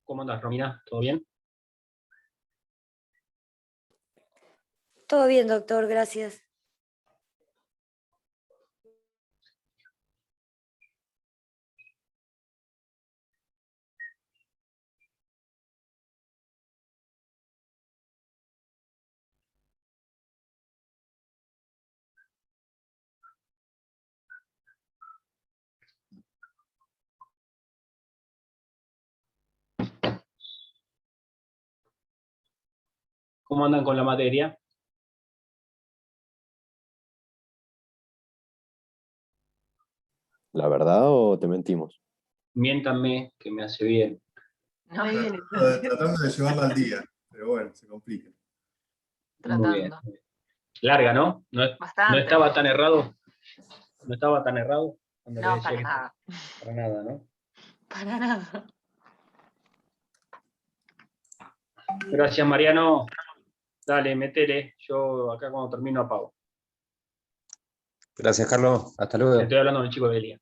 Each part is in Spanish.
¿Cómo andas, Romina? ¿Todo bien? Todo bien, doctor, gracias. ¿Cómo andan con la materia? ¿La verdad o te mentimos? Miéntanme, que me hace bien. No viene. Tratando de llevarla al día, pero bueno, se complica. Muy bien. Tratando. Larga, ¿no? No Bastante. estaba tan errado. No estaba tan errado cuando le No, decía para que nada. para nada, ¿no? Para nada. Gracias, Mariano. Dale, metele. Yo acá cuando termino apago. Gracias, Carlos. Hasta Le luego. estoy hablando con el chico de Elia.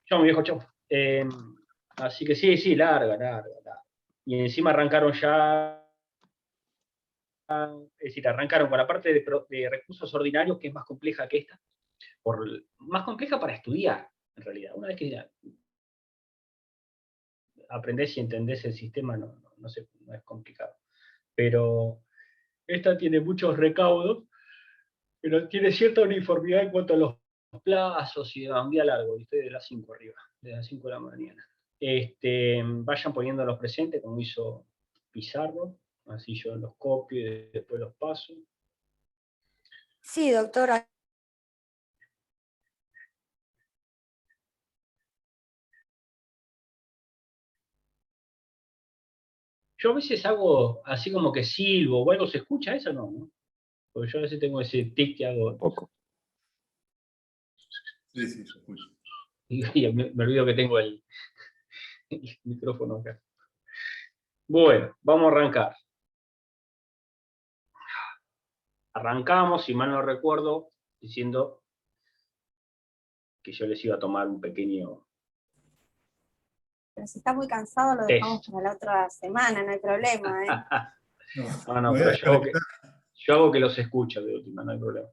Chau, mi viejo, chau. Así que sí, larga. Y encima arrancaron ya. Es decir, arrancaron con la parte de recursos ordinarios, que es más compleja que esta. Más compleja para estudiar, en realidad. Una vez que ya aprendés y entendés el sistema, no es complicado. Pero esta tiene muchos recaudos, pero tiene cierta uniformidad en cuanto a los plazos y demás. Un día largo, y estoy de las 5 arriba, de las 5 de la mañana. Vayan poniendo los presentes, como hizo Pizarro, así yo los copio y después los paso. Sí, doctora. Yo a veces hago así como que silbo o algo, ¿se escucha eso o no? ¿No? Porque yo a veces tengo ese tic que hago. Poco. Sí, se escucha. Y me olvido que tengo el micrófono acá. Bueno, vamos a arrancar. Arrancamos, si mal no recuerdo, diciendo que yo les iba a tomar un pequeño Pero si está muy cansado, lo dejamos para la otra semana, no hay problema, ¿eh? No, pero yo hago que los escucho de última, no hay problema.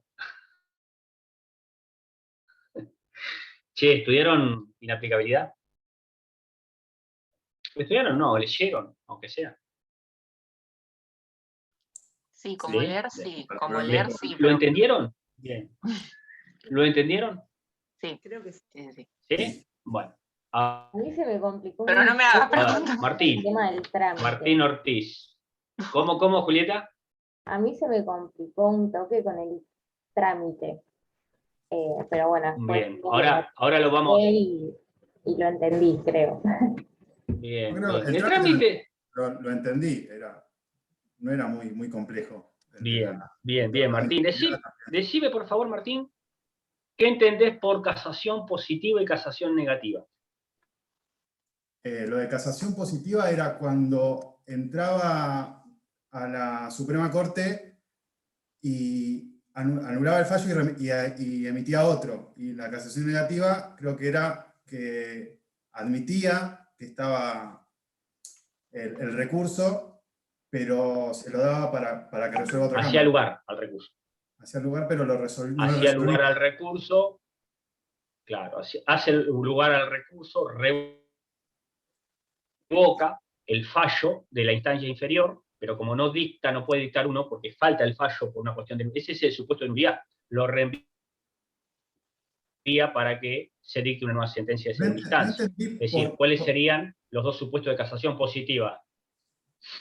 Che, ¿estudiaron inaplicabilidad? ¿Estudiaron? No, leyeron, aunque sea. Sí, como ¿Sí? leer, sí. Para Como probar. leer, sí. ¿Lo pero- entendieron? Bien. ¿Lo entendieron? Sí. Creo que sí. Sí. ¿Sí? Bueno. A mí se me complicó Pero no me hagas mucho preguntas. Martín. el tema del trámite. Martín Ortiz. ¿Cómo, Julieta? A mí se me complicó un toque con el trámite. Pero bueno, después Bien. Ahora lo vamos. y lo entendí, creo. Bien, Bueno, bien. el El trámite trámite. lo entendí, no era muy complejo. Bien, Martín. Decime, por favor, Martín, ¿qué entendés por casación positiva y casación negativa? Lo de casación positiva era cuando entraba a la Suprema Corte y anulaba el fallo y emitía otro. Y la casación negativa creo que era que admitía que estaba el recurso, pero se lo daba para que resuelva otra Hacía cámara. lugar al recurso. Hacía lugar, pero no lo Hacía resolvía. lugar al recurso. Claro, hace lugar al recurso, revoca el fallo de la instancia inferior, pero como no puede dictar uno porque falta el fallo por una cuestión de. Ese es el supuesto de nulidad. Lo reenvía para que se dicte una nueva sentencia de segunda instancia. Es decir, ¿cuáles serían los dos supuestos de casación positiva?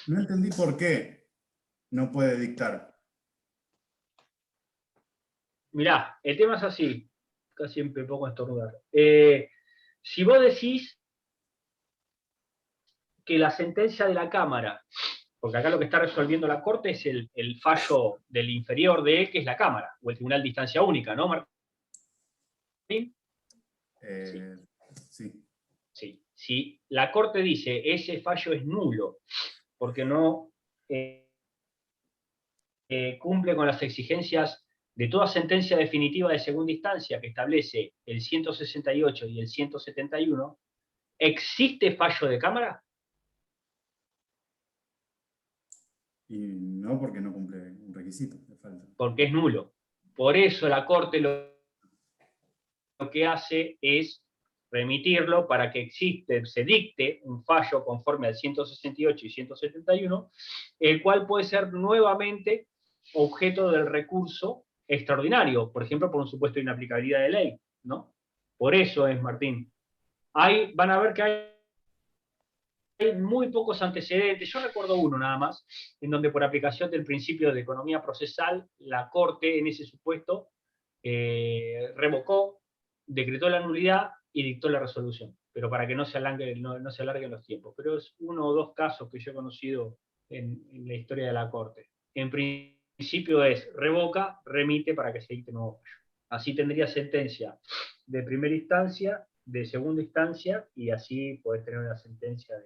No entendí por qué no puede dictar. Mirá, el tema es así. Casi siempre pongo a estornudar. Si vos decís que la sentencia de la Cámara, porque acá lo que está resolviendo la Corte es el fallo del inferior de, que es la Cámara, o el Tribunal de Instancia Única, ¿no, Martín? Sí. Sí. Si la Corte dice ese fallo es nulo, porque no cumple con las exigencias de toda sentencia definitiva de segunda instancia que establece el 168 y el 171, ¿existe fallo de Cámara? Y no porque no cumple un requisito, le falta. Porque es nulo. Por eso la Corte lo que hace es remitirlo para que se dicte un fallo conforme al 168 y 171, el cual puede ser nuevamente objeto del recurso extraordinario, por ejemplo, por un supuesto de inaplicabilidad de ley, ¿no? Por eso es, Martín. Van a ver que hay muy pocos antecedentes. Yo recuerdo uno nada más, en donde por aplicación del principio de economía procesal, la Corte en ese supuesto revocó, decretó la nulidad y dictó la resolución, pero para que no se alarguen los tiempos. Pero es uno o dos casos que yo he conocido en la historia de la Corte. En principio es revoca, remite para que se dicte nuevo fallo. Así tendría sentencia de primera instancia, de segunda instancia, y así podés tener una sentencia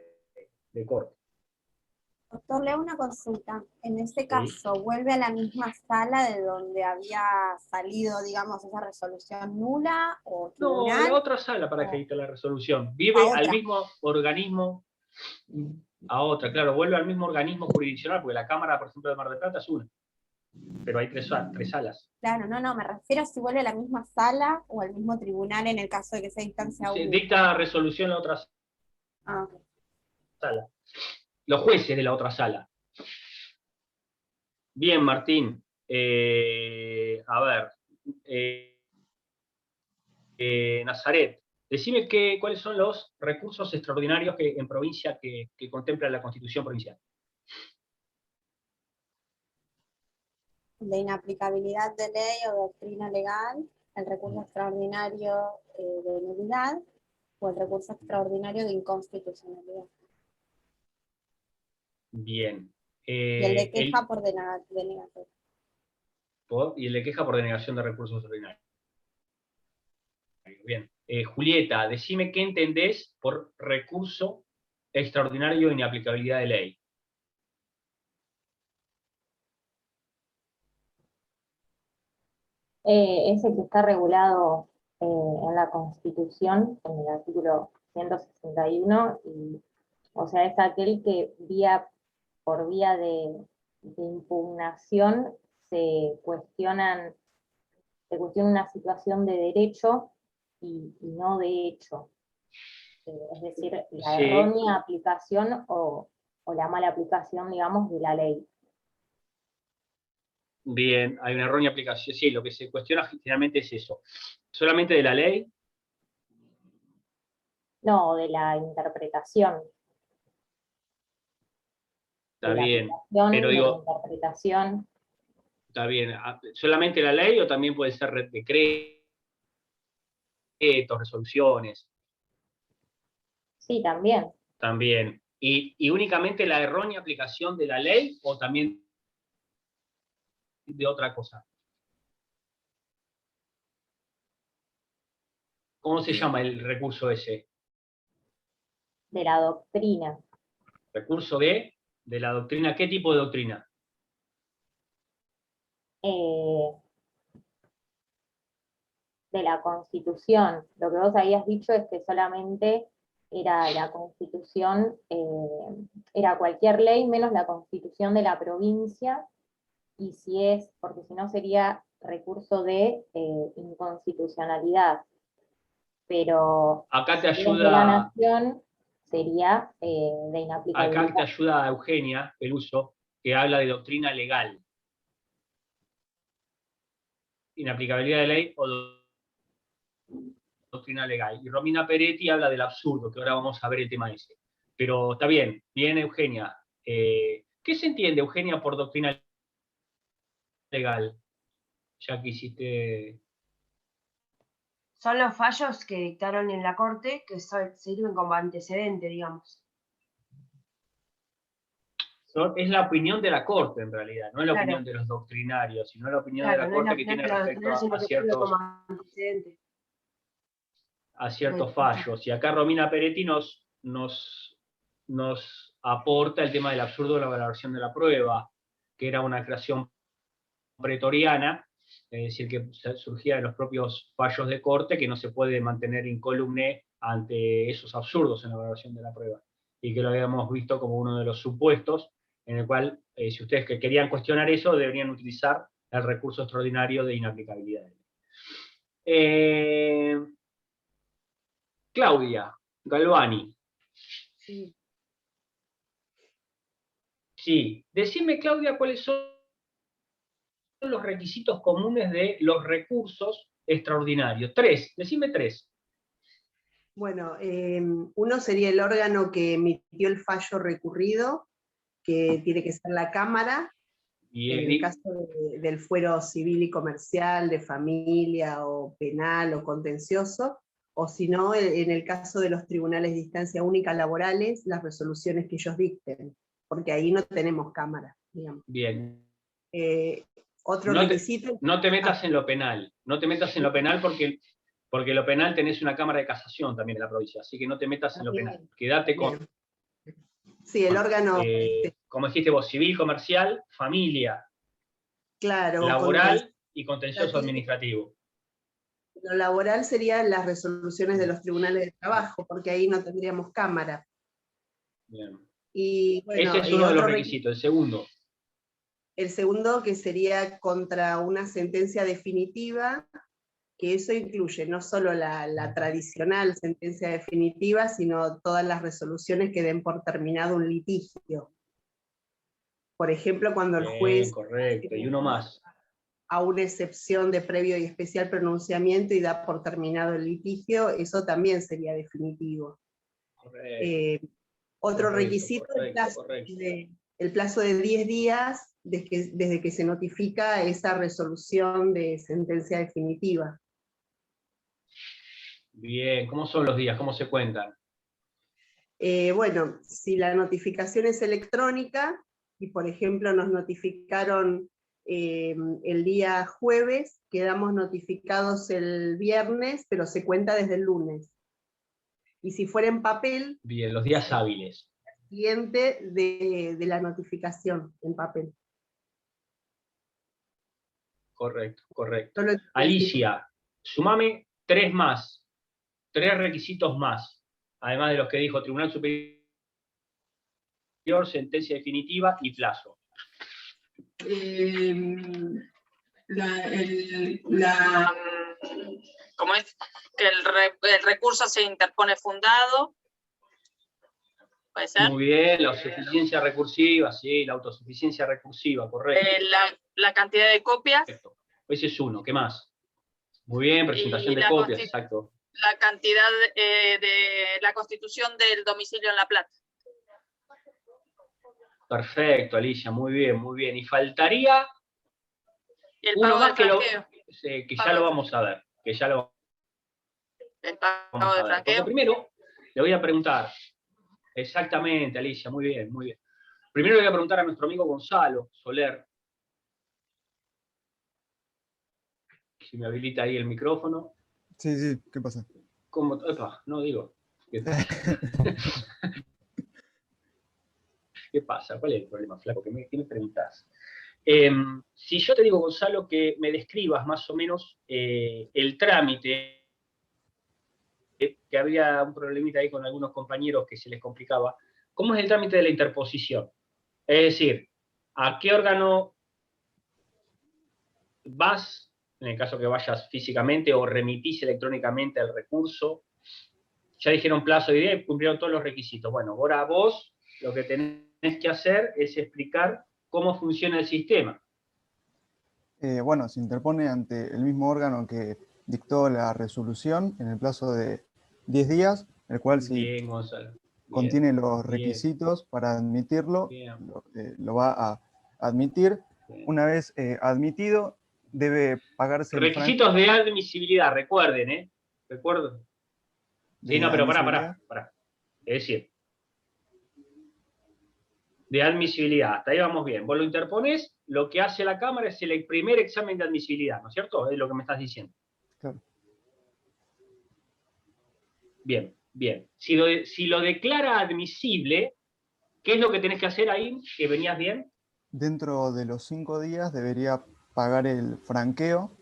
de Corte. Doctor, le hago una consulta. En este Sí. caso, ¿vuelve a la misma sala de donde había salido, digamos, esa resolución nula o No, tribunal? a la otra sala para que dicte la resolución. Vive A al otra. mismo organismo, a otra, claro, vuelve al mismo organismo jurisdiccional, porque la Cámara, por ejemplo, de Mar del Plata es una, pero hay tres salas. Claro, no, me refiero a si vuelve a la misma sala o al mismo tribunal en el caso de que sea instancia Se única. dicta resolución en la otra Ah, ok. sala. Los jueces de la otra sala. Bien, Martín. A ver. Nazaret, decime cuáles son los recursos extraordinarios en provincia que contempla la Constitución provincial. De inaplicabilidad de ley o doctrina legal, el recurso extraordinario de nulidad o el recurso extraordinario de inconstitucionalidad. Bien. Y el de queja por denegación. Y el de queja por denegación de recursos extraordinarios. Bien. Julieta, decime qué entendés por recurso extraordinario de inaplicabilidad de ley. Ese que está regulado en la Constitución, en el artículo 161, o sea, es aquel que por vía de impugnación se cuestiona una situación de derecho y no de hecho. Es decir, la Sí. errónea aplicación o la mala aplicación, digamos, de la ley. Bien, hay una errónea aplicación. Sí, lo que se cuestiona generalmente es eso. ¿Solamente de la ley? No, de la interpretación. Está bien, pero pero digo, la interpretación. Está bien. ¿Solamente la ley o también puede ser decretos, resoluciones? Sí, también. También. ¿Y únicamente la errónea aplicación de la ley o también de otra cosa? ¿Cómo se llama el recurso ese? De la doctrina. ¿Recurso de la doctrina? ¿Qué tipo de doctrina? De la Constitución. Lo que vos habías dicho es que solamente era la Constitución, era cualquier ley menos la Constitución de la provincia, y si es, porque si no sería recurso de inconstitucionalidad. Pero Acá te si es de la ayuda, nación, sería de inaplicabilidad. acá te ayuda Eugenia Peluso, que habla de doctrina legal. Inaplicabilidad de ley o doctrina legal. Y Romina Peretti habla del absurdo, que ahora vamos a ver el tema ese. Pero está bien, bien Eugenia. ¿Qué se entiende, Eugenia, por doctrina legal? Ya que hiciste... Son los fallos que dictaron en la Corte que sirven como antecedente, digamos. Es la opinión de la Corte, en realidad, no es la Claro. opinión de los doctrinarios, sino la opinión Claro, de la no es Corte la que opinión tiene de los respecto doctrinarios, sino a que sirve ciertos... como antecedente. a ciertos Sí. fallos. Y acá Romina Peretti nos aporta el tema del absurdo de la valoración de la prueba, que era una creación pretoriana, es decir, que surgía de los propios fallos de corte, que no se puede mantener incólume ante esos absurdos en la valoración de la prueba, y que lo habíamos visto como uno de los supuestos en el cual, si ustedes que querían cuestionar eso, deberían utilizar el recurso extraordinario de inaplicabilidad de ley. Claudia Galvani. Sí. Sí, decime, Claudia, cuáles son los requisitos comunes de los recursos extraordinarios. Decime 3. Bueno, uno sería el órgano que emitió el fallo recurrido, que tiene que ser la Cámara, en el caso del fuero civil y comercial, de familia o penal o contencioso, o si no, en el caso de los tribunales de instancia única laborales, las resoluciones que ellos dicten, porque ahí no tenemos Cámara, digamos. Bien. Otro requisito... No te metas en lo penal, porque lo penal tenés una Cámara de Casación también en la provincia, así que no te metas en lo penal. Quédate con... Sí, el órgano... como dijiste vos, civil, comercial, familia, claro, laboral y contencioso administrativo. Lo laboral serían las resoluciones de los tribunales de trabajo, porque ahí no tendríamos Cámara. Bien. Y, bueno, ese es uno de los requisitos. El segundo. El segundo, que sería contra una sentencia definitiva, que eso incluye no solo la tradicional sentencia definitiva, sino todas las resoluciones que den por terminado un litigio. Por ejemplo, cuando el juez... Correcto, y uno más. A una excepción de previo y especial pronunciamiento y da por terminado el litigio, eso también sería definitivo. Otro requisito, el plazo de 10 días desde que se notifica esa resolución de sentencia definitiva. Bien, ¿cómo son los días? ¿Cómo se cuentan? Bueno, si la notificación es electrónica, y por ejemplo nos notificaron el día jueves, quedamos notificados el viernes, pero se cuenta desde el lunes. Y si fuera en papel... Bien, los días hábiles. Siguiente de la notificación en papel. Correcto, correcto. Alicia, sumame 3 más, 3 requisitos más, además de los que dijo Tribunal Superior, sentencia definitiva y plazo. ¿Cómo es? Que el recurso se interpone fundado. ¿Puede ser? Muy bien, la suficiencia recursiva, sí, la autosuficiencia recursiva, correcto. La cantidad de copias. Perfecto. Ese es uno, ¿qué más? Muy bien, presentación de copias, exacto. La cantidad de la constitución del domicilio en La Plata. Perfecto, Alicia, muy bien, muy bien. Y faltaría y el uno pago más que ya lo vamos a ver, el pago de franqueo. Porque primero le voy a preguntar, exactamente, Alicia, muy bien, muy bien. Primero le voy a preguntar a nuestro amigo Gonzalo Soler, si me habilita ahí el micrófono. Sí, ¿qué pasa? ¿Cómo? Epa, no digo. ¿Qué pasa? ¿Cuál es el problema, flaco? ¿Qué me preguntás? Si yo te digo, Gonzalo, que me describas más o menos el trámite, que había un problemita ahí con algunos compañeros que se les complicaba, ¿cómo es el trámite de la interposición? Es decir, ¿a qué órgano vas, en el caso que vayas físicamente, o remitís electrónicamente el recurso? Ya dijeron plazo y día, cumplieron todos los requisitos. Bueno, ahora vos lo que tenés que hacer es explicar cómo funciona el sistema. Bueno, se interpone ante el mismo órgano que dictó la resolución en el plazo de 10 días, el cual si contiene los requisitos para admitirlo, lo va a admitir. Una vez admitido, debe pagarse... Requisitos de admisibilidad, recuerden, ¿eh? Recuerden. Sí, no, pero pará. Es decir, de admisibilidad, hasta ahí vamos bien. Vos lo interponés, lo que hace la Cámara es el primer examen de admisibilidad, ¿no es cierto? Es lo que me estás diciendo. Claro. Bien. Si lo declara admisible, ¿qué es lo que tenés que hacer ahí? ¿Que venías bien? Dentro de los 5 días debería pagar el franqueo,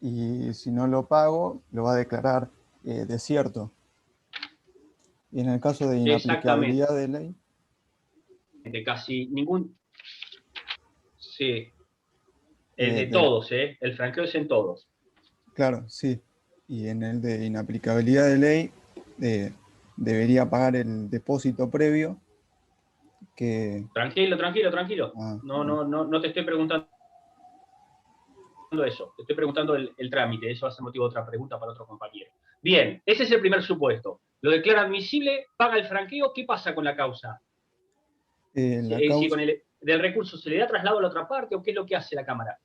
y si no lo pago, lo va a declarar desierto. Y en el caso de inaplicabilidad de ley... casi ningún... Sí, de de todos, el franqueo es en todos. Claro, sí. Y en el de inaplicabilidad de ley debería pagar el depósito previo que... Tranquilo. Ah, No te estoy preguntando eso, te estoy preguntando el trámite, eso va a ser motivo de otra pregunta para otro compañero. Bien, ese es el primer supuesto. Lo declara admisible, paga el franqueo, ¿qué pasa con la causa? la Si causa, con el del recurso se le da traslado a la otra parte o qué es lo que hace la Cámara.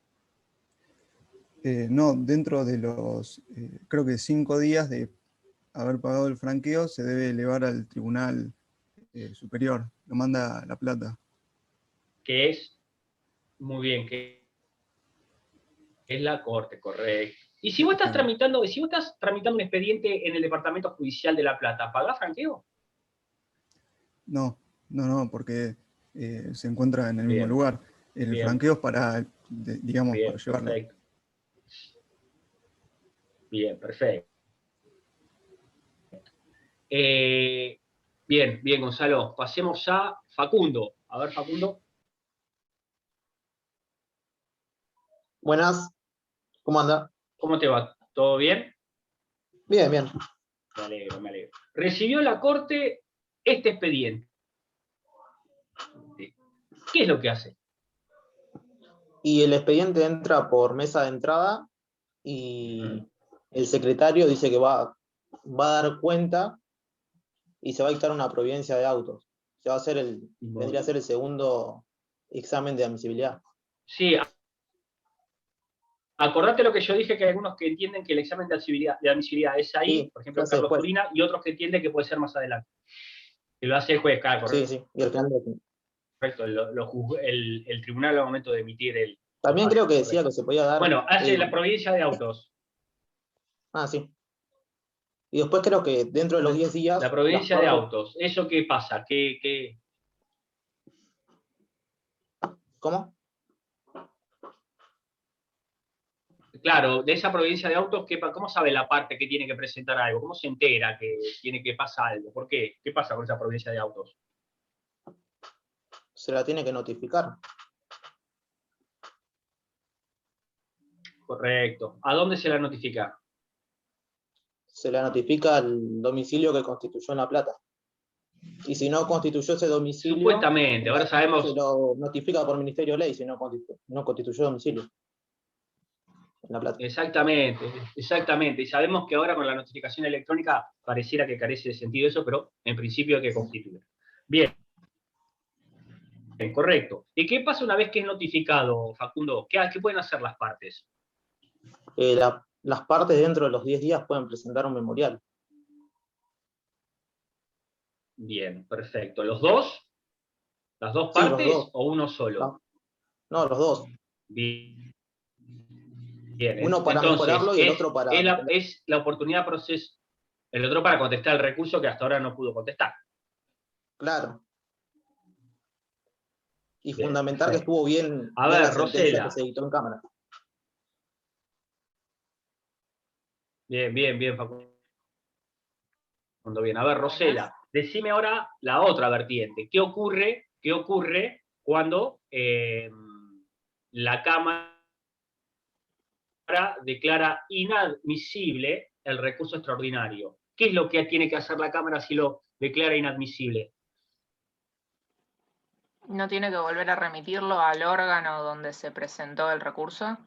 no, dentro de los, creo que 5 días de haber pagado el franqueo, se debe elevar al tribunal superior, lo manda La Plata. Que es, muy bien, que es la Corte, correcto. Y si vos estás tramitando un expediente en el Departamento Judicial de La Plata, ¿pagás franqueo? No, porque se encuentra en el mismo Bien, lugar. El bien. franqueo es para, digamos, Bien, para llevarlo. perfecto. Bien, perfecto. Bien, Gonzalo. Pasemos a Facundo. A ver, Facundo. Buenas, ¿cómo anda? ¿Cómo te va? ¿Todo bien? Bien, bien. Me alegro. Recibió la Corte este expediente. ¿Qué es lo que hace? Y el expediente entra por mesa de entrada y el secretario dice que va a dar cuenta y se va a dictar una providencia de autos. Se va a hacer vendría a ser el segundo examen de admisibilidad. Sí, acordate lo que yo dije, que hay algunos que entienden que el examen de admisibilidad es ahí, Sí, por ejemplo, se hace Carlos después. Turina, y otros que entienden que puede ser más adelante. Que lo hace el juez, claro, correcto. Sí, y el plan de... Correcto, el tribunal al momento de emitir el... También creo que decía que se podía dar... Bueno, hace la providencia de autos. Ah, sí. Y después creo que dentro de los 10 días... La providencia de autos. ¿Eso qué pasa? ¿Cómo? Claro, de esa providencia de autos, ¿cómo sabe la parte que tiene que presentar algo? ¿Cómo se entera que pasa algo? ¿Por qué? ¿Qué pasa con esa providencia de autos? Se la tiene que notificar. Correcto. ¿A dónde se la notifica? Se la notifica al domicilio que constituyó en La Plata. Y si no constituyó ese domicilio... Supuestamente, ahora sabemos... Se lo notifica por Ministerio de Ley si no constituyó domicilio. En La Plata. Exactamente. Y sabemos que ahora con la notificación electrónica pareciera que carece de sentido eso, pero en principio hay que constituir. Bien, correcto. ¿Y qué pasa una vez que es notificado, Facundo? ¿Qué pueden hacer las partes? Las partes dentro de los 10 días pueden presentar un memorial. Bien, perfecto. ¿Los dos? ¿Las dos Sí, los partes dos. o uno solo? No, los dos. Bien. Uno para Entonces, mejorarlo y el otro para... es la oportunidad proceso, el otro para contestar el recurso que hasta ahora no pudo contestar. Claro. Y Bien, fundamentar que perfecto. estuvo bien, A bien ver, la sentencia Rosela. que se dictó en Cámara. Bien, Facundo. Bien. A ver, Rosela, decime ahora la otra vertiente. ¿Qué ocurre cuando la Cámara declara inadmisible el recurso extraordinario? ¿Qué es lo que tiene que hacer la Cámara si lo declara inadmisible? ¿No tiene que volver a remitirlo al órgano donde se presentó el recurso?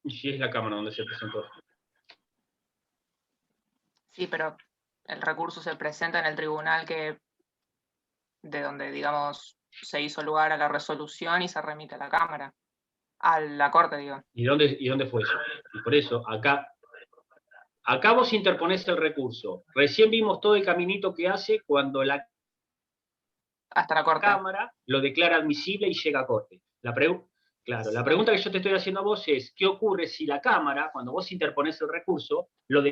¿Y si es la Cámara donde se presentó? Sí, pero el recurso se presenta en el tribunal de donde, digamos, se hizo lugar a la resolución y se remite a la Cámara. A la Corte, digo. ¿Y dónde fue eso? Y por eso, acá vos interponés el recurso. Recién vimos todo el caminito que hace cuando hasta la Corte. Cámara lo declara admisible y llega a Corte. La pregunta que yo te estoy haciendo a vos es, ¿qué ocurre si la Cámara, cuando vos interponés el recurso, lo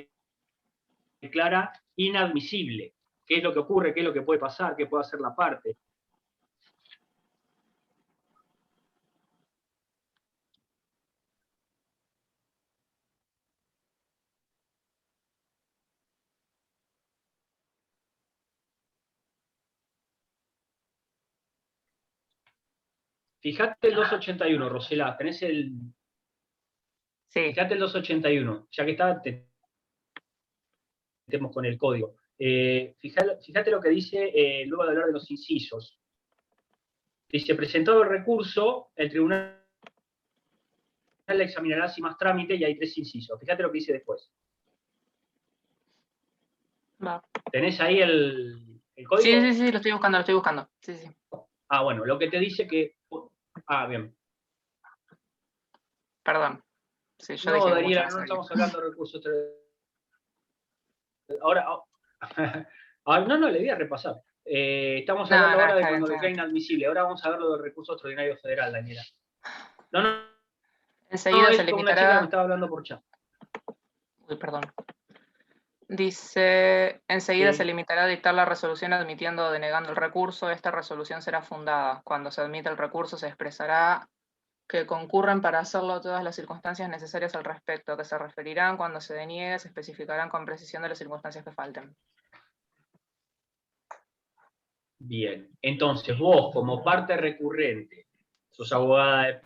declara inadmisible? ¿Qué es lo que ocurre? ¿Qué es lo que puede pasar? ¿Qué puede hacer la parte? Fíjate el 281, Rosela, tenés el... Sí. Fíjate el 281, ya que está, te metemos con el código. Fíjate lo que dice, luego de hablar de los incisos. Dice, presentado el recurso, el tribunal le examinará sin más trámite y hay 3 incisos. Fíjate lo que dice después. Va. ¿Tenés ahí el código? Sí, lo estoy buscando. Sí. Ah, bueno, lo que te dice que... Ah, bien. Perdón. Sí, yo No, dije Daniela, mucho no más. estamos hablando de recursos. Ahora, no, le voy a repasar. Estamos hablando ahora de cuando declara inadmisible. Ahora vamos a ver lo del recurso extraordinario federal, Daniela. No, Enseguida se es con limitará... una chica que me estaba hablando por chat. Uy, perdón. Dice, enseguida Sí. se limitará a dictar la resolución admitiendo o denegando el recurso. Esta resolución será fundada. Cuando se admite el recurso se expresará que concurren para hacerlo todas las circunstancias necesarias al respecto, que se referirán cuando se deniegue, se especificarán con precisión de las circunstancias que falten. Bien. Entonces, vos, como parte recurrente, sos abogada de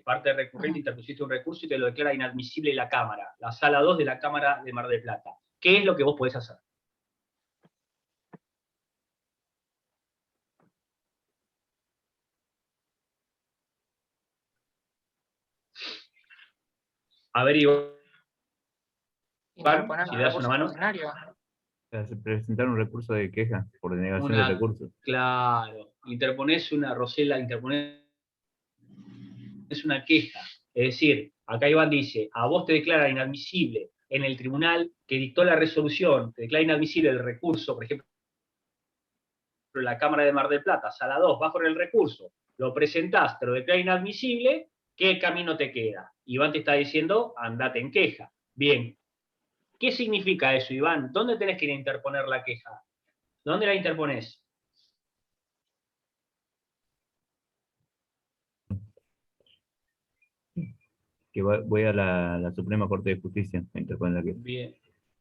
parte recurrente, interpusiste un recurso y te lo declara inadmisible la Cámara, la Sala 2 de la Cámara de Mar del Plata. ¿Qué es lo que vos podés hacer? A ver, Iván, Interponer si un le das una recurso mano. extraordinario. Presentar un recurso de queja por denegación del recurso. Claro, interponés una queja. Es decir, acá Iván dice, a vos te declara inadmisible en el tribunal que dictó la resolución, te declara inadmisible el recurso, por ejemplo, en la Cámara de Mar del Plata, Sala 2, vas con el recurso, lo presentás, te lo declara inadmisible, ¿qué camino te queda? Iván te está diciendo, andate en queja. Bien. ¿Qué significa eso, Iván? ¿Dónde tenés que ir a interponer la queja? ¿Dónde la interponés? Que voy a la Suprema Corte de Justicia a interponer la queja. Bien.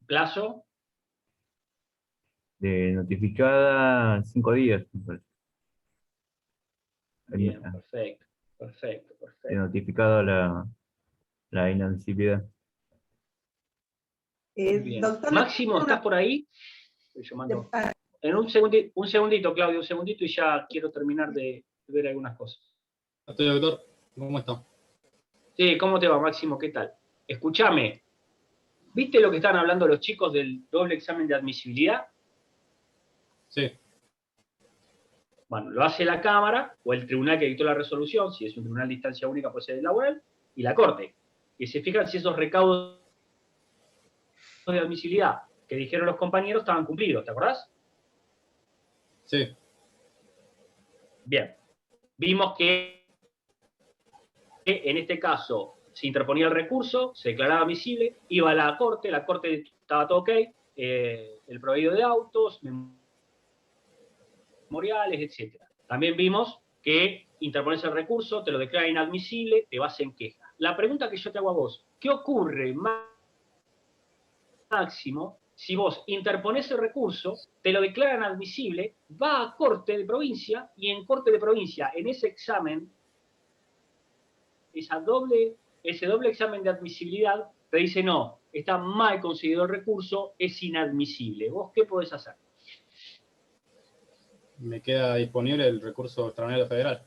¿Plazo? De notificada 5 días, me parece. Bien, perfecto. De notificado la inadmisibilidad. Bien. Doctor, Máximo, ¿estás por ahí? Estoy llamando. En un segundito, Claudio, un segundito y ya quiero terminar de ver algunas cosas. Estoy, doctor. ¿Cómo está? Sí, ¿cómo te va, Máximo? ¿Qué tal? Escúchame. ¿Viste lo que están hablando los chicos del doble examen de admisibilidad? Sí. Bueno, lo hace la Cámara o el tribunal que dictó la resolución, si es un tribunal de instancia única puede ser el laboral, y la Corte. Y se fijan si esos recaudos de admisibilidad que dijeron los compañeros estaban cumplidos, ¿te acordás? Sí. Bien. Vimos que en este caso se interponía el recurso, se declaraba admisible, iba a la Corte estaba todo ok, el proveído de autos, memoriales, etc. También vimos que interpones el recurso, te lo declara inadmisible, te vas en queja. La pregunta que yo te hago a vos, ¿qué ocurre, Máximo, si vos interponés el recurso, te lo declaran admisible, va a Corte de Provincia y en Corte de Provincia, en ese examen, ese doble examen de admisibilidad, te dice no, está mal concedido el recurso, es inadmisible. ¿Vos qué podés hacer? Me queda disponible el recurso extraordinario federal.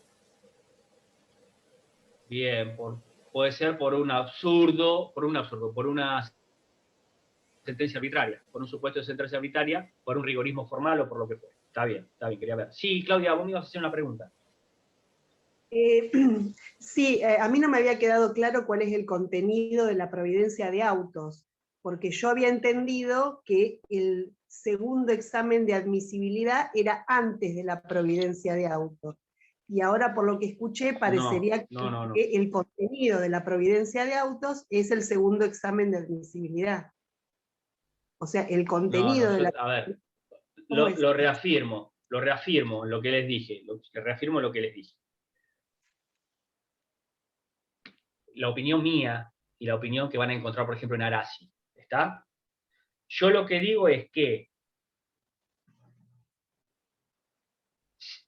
Bien, puede ser por una sentencia arbitraria, por un supuesto de sentencia arbitraria, por un rigorismo formal o por lo que fuera. Está bien, quería ver. Sí, Claudia, vos me ibas a hacer una pregunta. Sí, a mí no me había quedado claro cuál es el contenido de la providencia de autos, porque yo había entendido que el segundo examen de admisibilidad era antes de la providencia de autos. Y ahora, por lo que escuché, parecería que el contenido de la providencia de autos es el segundo examen de admisibilidad. O sea, el contenido de la... A ver, lo reafirmo en lo que les dije, reafirmo lo que les dije. La opinión mía y la opinión que van a encontrar, por ejemplo, en Arasi, ¿está? Yo lo que digo es que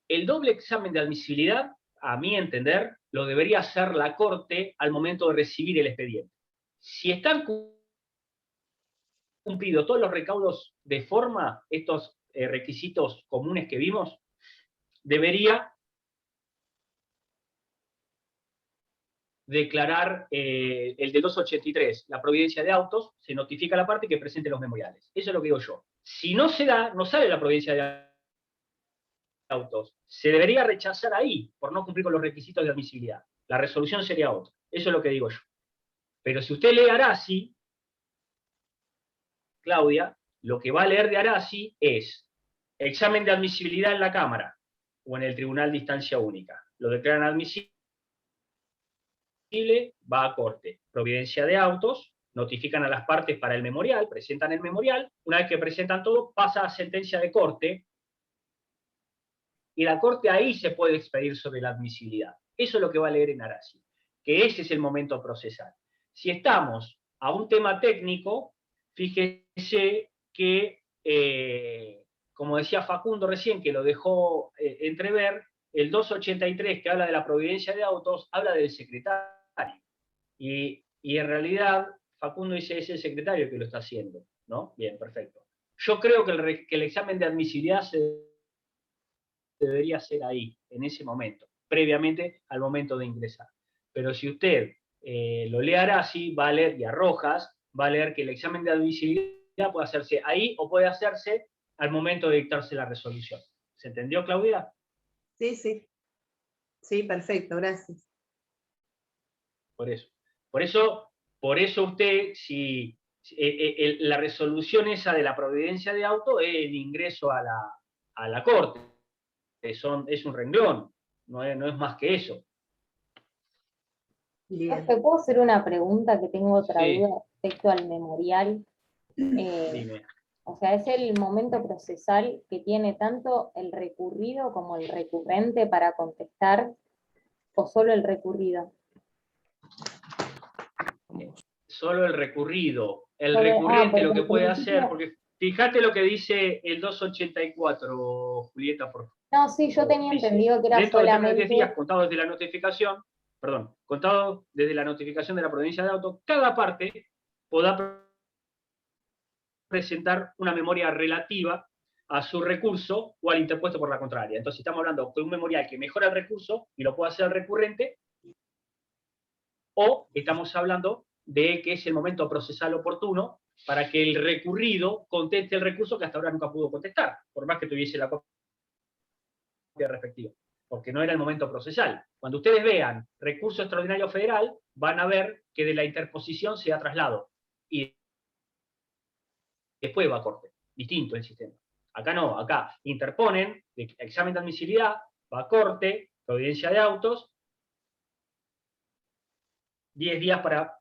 el doble examen de admisibilidad, a mi entender, lo debería hacer la Corte al momento de recibir el expediente. Si están cumplidos todos los recaudos de forma, estos requisitos comunes que vimos, debería declarar el de 283, la providencia de autos, se notifica a la parte que presente los memoriales. Eso es lo que digo yo. Si no se da, no sale la providencia de autos. Se debería rechazar ahí, por no cumplir con los requisitos de admisibilidad. La resolución sería otra. Eso es lo que digo yo. Pero si usted lee Arasi, Claudia, lo que va a leer de Arasi es examen de admisibilidad en la Cámara o en el Tribunal de Instancia Única. Lo declaran admisible, va a Corte. Providencia de autos, notifican a las partes para el memorial, presentan el memorial, una vez que presentan todo, pasa a sentencia de Corte, y la Corte ahí se puede expedir sobre la admisibilidad. Eso es lo que va a leer en Arasi, que ese es el momento procesal. Si estamos a un tema técnico, fíjese que, como decía Facundo recién, que lo dejó entrever, el 283 que habla de la providencia de autos, habla del secretario. Y en realidad, Facundo dice, es el secretario que lo está haciendo, ¿no? Bien, perfecto. Yo creo que el examen de admisibilidad se debería hacer ahí, en ese momento, previamente al momento de ingresar. Pero si usted lo lee Arasi, va a leer, y a Rojas, va a leer que el examen de admisibilidad puede hacerse ahí o puede hacerse al momento de dictarse la resolución. ¿Se entendió, Claudia? Sí, sí. Sí, perfecto, gracias. Por eso usted, si la resolución esa de la providencia de auto es el ingreso a la Corte. Es un renglón, no es más que eso. ¿Te puedo hacer una pregunta que tengo otra Sí. duda respecto al memorial? Dime. O sea, ¿es el momento procesal que tiene tanto el recurrido como el recurrente para contestar, o solo el recurrido? Solo el recurrido. El Solo- recurrente porque lo que en puede principio- hacer, porque fíjate lo que dice el 284, Julieta, por favor. No, sí, yo tenía Dice, entendido que era dentro de 10 días, solamente... contado desde la notificación de la providencia de auto, cada parte podrá presentar una memoria relativa a su recurso o al interpuesto por la contraria. Entonces estamos hablando de un memorial que mejora el recurso y lo puede hacer recurrente, o estamos hablando de que es el momento procesal oportuno para que el recurrido conteste el recurso que hasta ahora nunca pudo contestar, por más que tuviese la copia respectiva, porque no era el momento procesal. Cuando ustedes vean recurso extraordinario federal, van a ver que de la interposición se da traslado, y después va a Corte. Distinto el sistema. Acá no, acá interponen, examen de admisibilidad, va a Corte, providencia de autos, 10 días para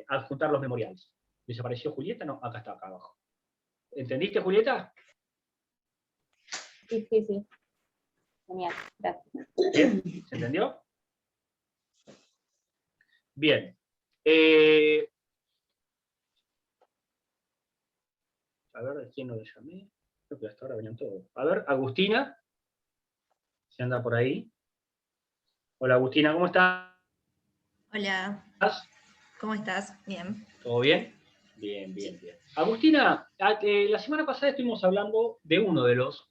adjuntar los memoriales. ¿Desapareció Julieta? No, acá está, acá abajo. ¿Entendiste, Julieta? Sí, sí, sí. Genial, gracias. Bien, ¿se entendió? Bien. A ver, ¿de quién no le llamé? Creo que hasta ahora venían todos. A ver, Agustina, si anda por ahí. Hola, Agustina, ¿cómo estás? Hola, ¿cómo estás? Bien. ¿Todo bien? Bien, bien, bien. Agustina, la semana pasada estuvimos hablando de uno de los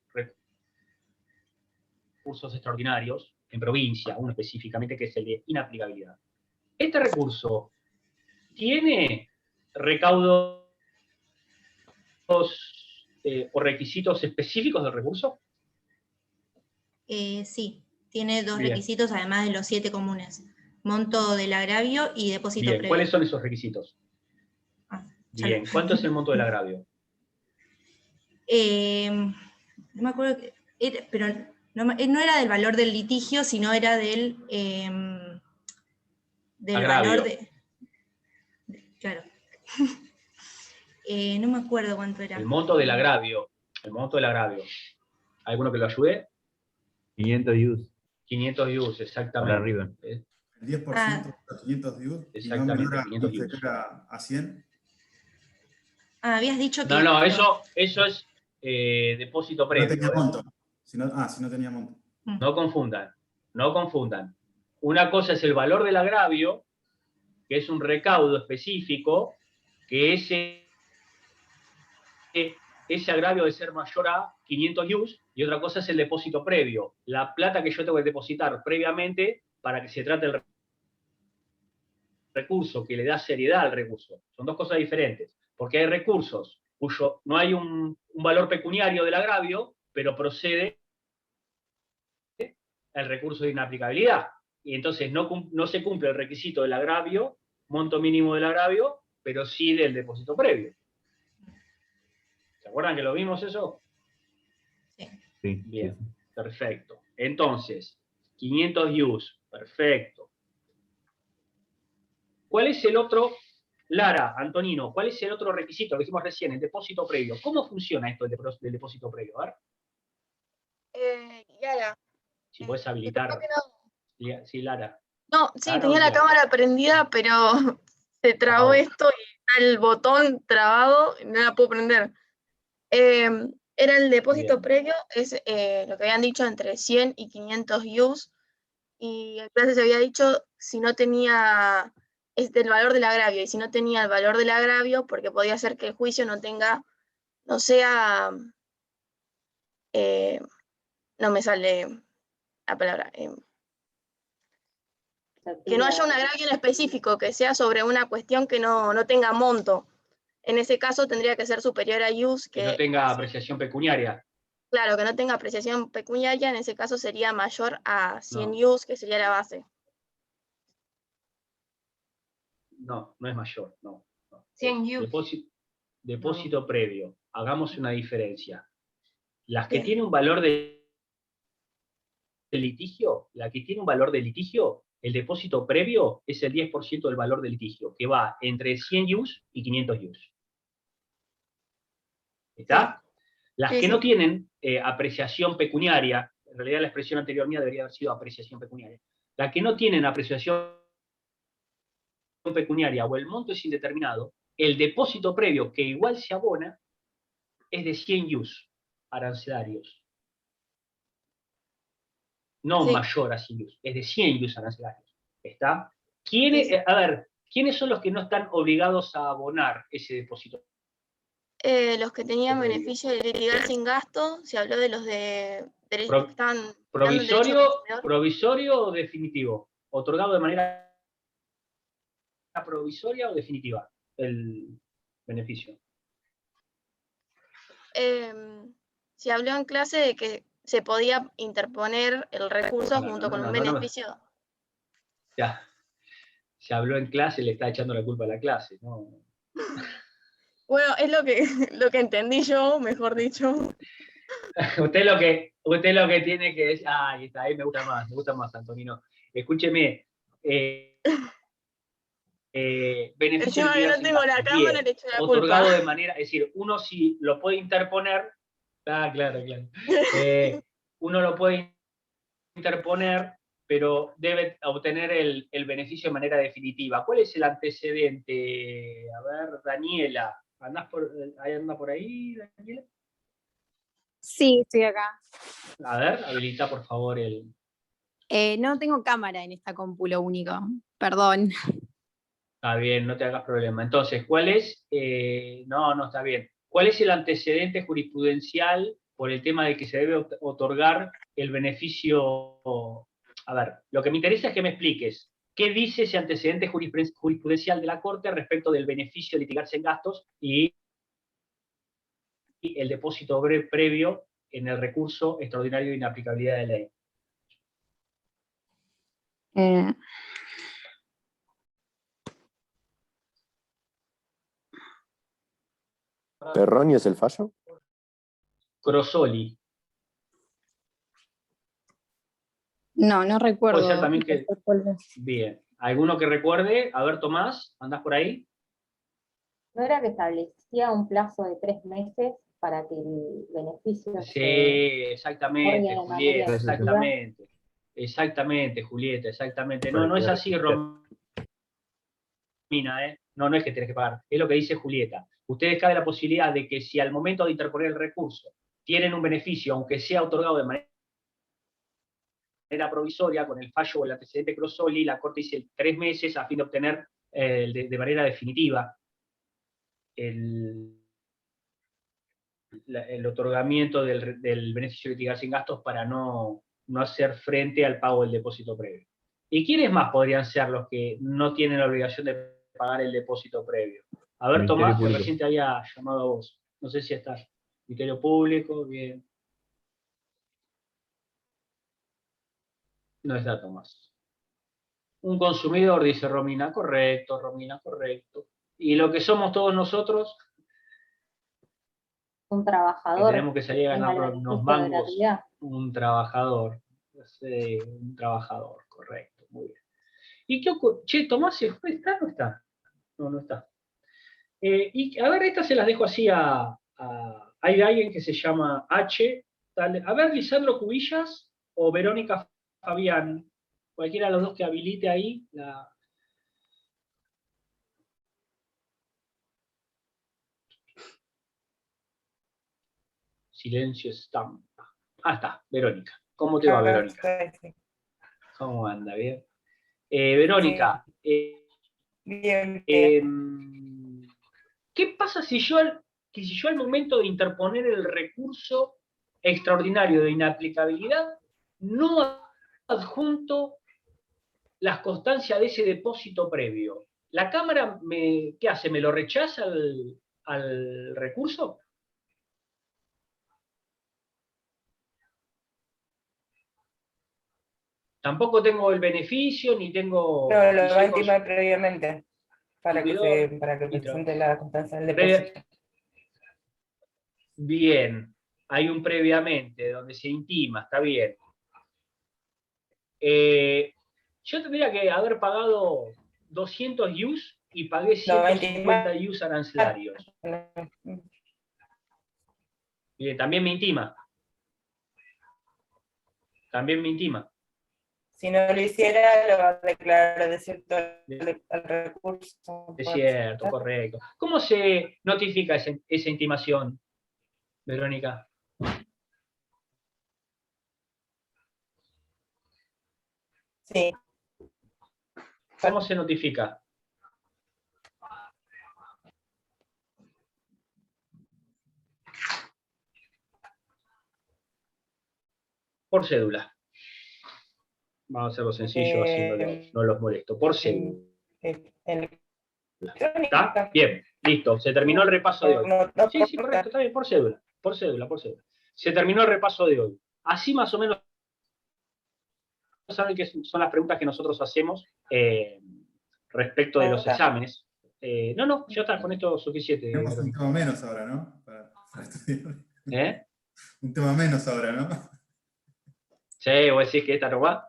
recursos extraordinarios en provincia, uno específicamente, que es el de inaplicabilidad. ¿Este recurso tiene recaudos o requisitos específicos del recurso? Sí, tiene dos Bien. requisitos además de los 7 comunes. Monto del agravio y depósito Bien, previo. ¿cuáles son esos requisitos? ya Bien, lo- ¿cuánto es el monto del agravio? No me acuerdo, pero no era del valor del litigio, sino era del Agravio. valor de... Claro. No me acuerdo cuánto era. El monto del agravio. El monto del agravio. ¿Alguno que lo ayude? 500 IUs. 500 IUs, exactamente. Para arriba. El 10% Ah. de los 500 de UD, y no Exactamente, menor a 500 inferior a 100. Habías dicho que... No, eso es depósito No previo. tenía monto. Si no tenía monto. No confundan, no confundan. Una cosa es el valor del agravio, que es un recaudo específico, que ese agravio debe ser mayor a 500 IUs, y otra cosa es el depósito previo, la plata que yo tengo que depositar previamente para que se trate el recurso, que le da seriedad al recurso. Son dos cosas diferentes, porque hay recursos cuyo no hay un valor pecuniario del agravio, pero procede el recurso de inaplicabilidad. Y entonces no se cumple el requisito del agravio, monto mínimo del agravio, pero sí del depósito previo. ¿Se acuerdan que lo vimos eso? Sí. Bien, perfecto. Entonces, 500 IUs, perfecto. ¿Cuál es el otro, Lara, Antonino, cuál es el otro requisito que dijimos recién, el depósito previo? ¿Cómo funciona esto del depósito previo? A ver, Lara. si puedes habilitar. Sí, Lara. No, sí, Lara, tenía la Lara. cámara prendida, pero se trabó esto y está el botón trabado y no la puedo prender. Era el depósito previo, es lo que habían dicho entre 100 y 500 IUs, y en clase se había dicho si no tenía el valor del agravio, y si no tenía el valor del agravio, porque podía ser que el juicio no sea, no me sale la palabra, que no haya un agravio en específico, que sea sobre una cuestión que no tenga monto. En ese caso tendría que ser superior a IUs. Que no tenga apreciación pecuniaria. Claro, que no tenga apreciación pecuniaria, en ese caso sería mayor a 100 IUs, que sería la base. No, no es mayor, no. 100 IUs. Depósito previo. Hagamos una diferencia. Las que tienen un valor de litigio, el depósito previo es el 10% del valor del litigio, que va entre 100 IUs y 500 IUs. ¿Está? Las que no tienen apreciación pecuniaria, en realidad la expresión anterior mía debería haber sido apreciación pecuniaria. Las que no tienen apreciación pecuniaria o el monto es indeterminado, el depósito previo, que igual se abona, es de 100 IUs arancelarios. No mayor a 100 IUs, es de 100 IUs arancelarios. ¿Está? A ver, ¿quiénes son los que no están obligados a abonar ese depósito? Los que tenían beneficio de litigar sin gasto, se habló de los de derechos que estaban... ¿Provisorio o definitivo? ¿Otorgado de manera provisoria o definitiva el beneficio? Se habló en clase de que se podía interponer el recurso junto con un beneficio. Ya, se habló en clase, le está echando la culpa a la clase, ¿no? Bueno, es lo que entendí yo, mejor dicho. Usted lo que tiene que decir, ahí está, ahí me gusta más, Antonino. Escúcheme, beneficio Encima que no tengo la cámara, le echo la culpa. Otorgado de manera, es decir, uno sí lo puede interponer, claro. Uno lo puede interponer, pero debe obtener el beneficio de manera definitiva. ¿Cuál es el antecedente? A ver, Daniela, ¿anda por ahí, Daniela? Sí, estoy acá. A ver, habilita por favor el... No tengo cámara en esta compu, lo único. Perdón. Está bien, no te hagas problema. Entonces, ¿cuál es? No, está bien. ¿Cuál es el antecedente jurisprudencial por el tema de que se debe otorgar el beneficio? A ver, lo que me interesa es que me expliques. ¿Qué dice ese antecedente jurisprudencial de la Corte respecto del beneficio de litigarse en gastos y el depósito previo en el recurso extraordinario de inaplicabilidad de ley? ¿Perroni es el fallo? Crosoli. No recuerdo. Puede ser también que... Bien. ¿Alguno que recuerde? A ver, Tomás, ¿andás por ahí? ¿No era que establecía un plazo de 3 meses para que el beneficio... Sí, exactamente, Julieta, exactamente, Julieta, exactamente. No es así, Romina, No es que tenés que pagar, es lo que dice Julieta. Ustedes cabe la posibilidad de que si al momento de interponer el recurso tienen un beneficio, aunque sea otorgado de manera manera provisoria, con el fallo o el antecedente Crosoli, la Corte dice 3 meses a fin de obtener de manera definitiva el otorgamiento del beneficio de litigar sin gastos para no hacer frente al pago del depósito previo. ¿Y quiénes más podrían ser los que no tienen la obligación de pagar el depósito previo? A ver, Ministerio Tomás, que Público. recién te había llamado a vos. No sé si estás. Ministerio Público, bien. No está Tomás. Un consumidor, dice Romina, correcto, Romina, correcto. Y lo que somos todos nosotros, Un que trabajador. tenemos que salir a Tenga ganar el unos beneficio de mangos, gratuidad. un trabajador. Sí, un trabajador, correcto, muy bien. ¿Y qué ocurre? Che, ¿Tomás se fue? ¿Está o no está? No, no está. Y a ver, estas se las dejo así hay alguien que se llama H. Tal, a ver, Lisandro Cubillas o Verónica Fabián. Cualquiera de los dos que habilite ahí la... Silencio estampa. Ah, está, Verónica. ¿Cómo te va, Verónica? ¿Cómo anda? ¿Bien? Verónica, Bien. ¿qué pasa si yo al momento de interponer el recurso extraordinario de inaplicabilidad no adjunto las constancias de ese depósito previo? ¿La Cámara qué hace? ¿Me lo rechaza al recurso? Tampoco tengo el beneficio, ni tengo... No, lo ni va a soy intimar previamente para que consumidor. presente la constancia del depósito. Bien, hay un previamente donde se intima, está bien. Yo tendría que haber pagado 200 IUs y pagué 150 IUs arancelarios. Bien, también me intima. También me intima. Si no lo hiciera, lo va a declarar desierto al recurso. Es cierto, correcto. ¿Cómo se notifica esa intimación, Verónica? Sí. ¿Cómo se notifica? Por cédula. Vamos a hacerlo sencillo, así no los molesto. Por cédula. ¿Está? Bien, listo. Se terminó el repaso de hoy. Sí, sí, correcto, está bien, por cédula. Por cédula, por cédula. Se terminó el repaso de hoy. Así más o menos saben que son las preguntas que nosotros hacemos respecto de los exámenes. No, ya está, con esto es suficiente. Tenemos un tema menos ahora, ¿no? Para estudiar. ¿Eh? Un tema menos ahora, ¿no? Sí, vos decís que esta no va.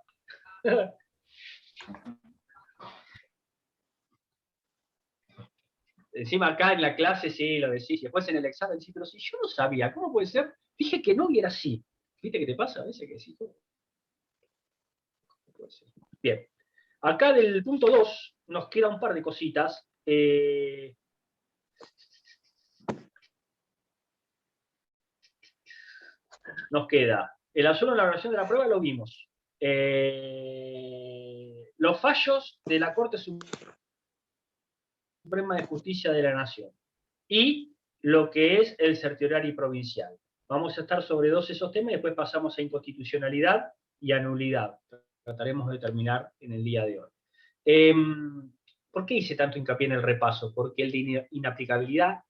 Encima acá en la clase sí lo decís, y después en el examen sí, pero si yo no sabía, ¿cómo puede ser? Dije que no y era así. ¿Viste qué te pasa a veces que sí? Bien. Acá del punto 2 nos queda un par de cositas. Nos queda el absurdo en la evaluación de la prueba, lo vimos. Los fallos de la Corte Suprema de Justicia de la Nación y lo que es el certiorari provincial. Vamos a estar sobre esos temas y después pasamos a inconstitucionalidad y a nulidad. Trataremos de terminar en el día de hoy. ¿Por qué hice tanto hincapié en el repaso? Porque el de inaplicabilidad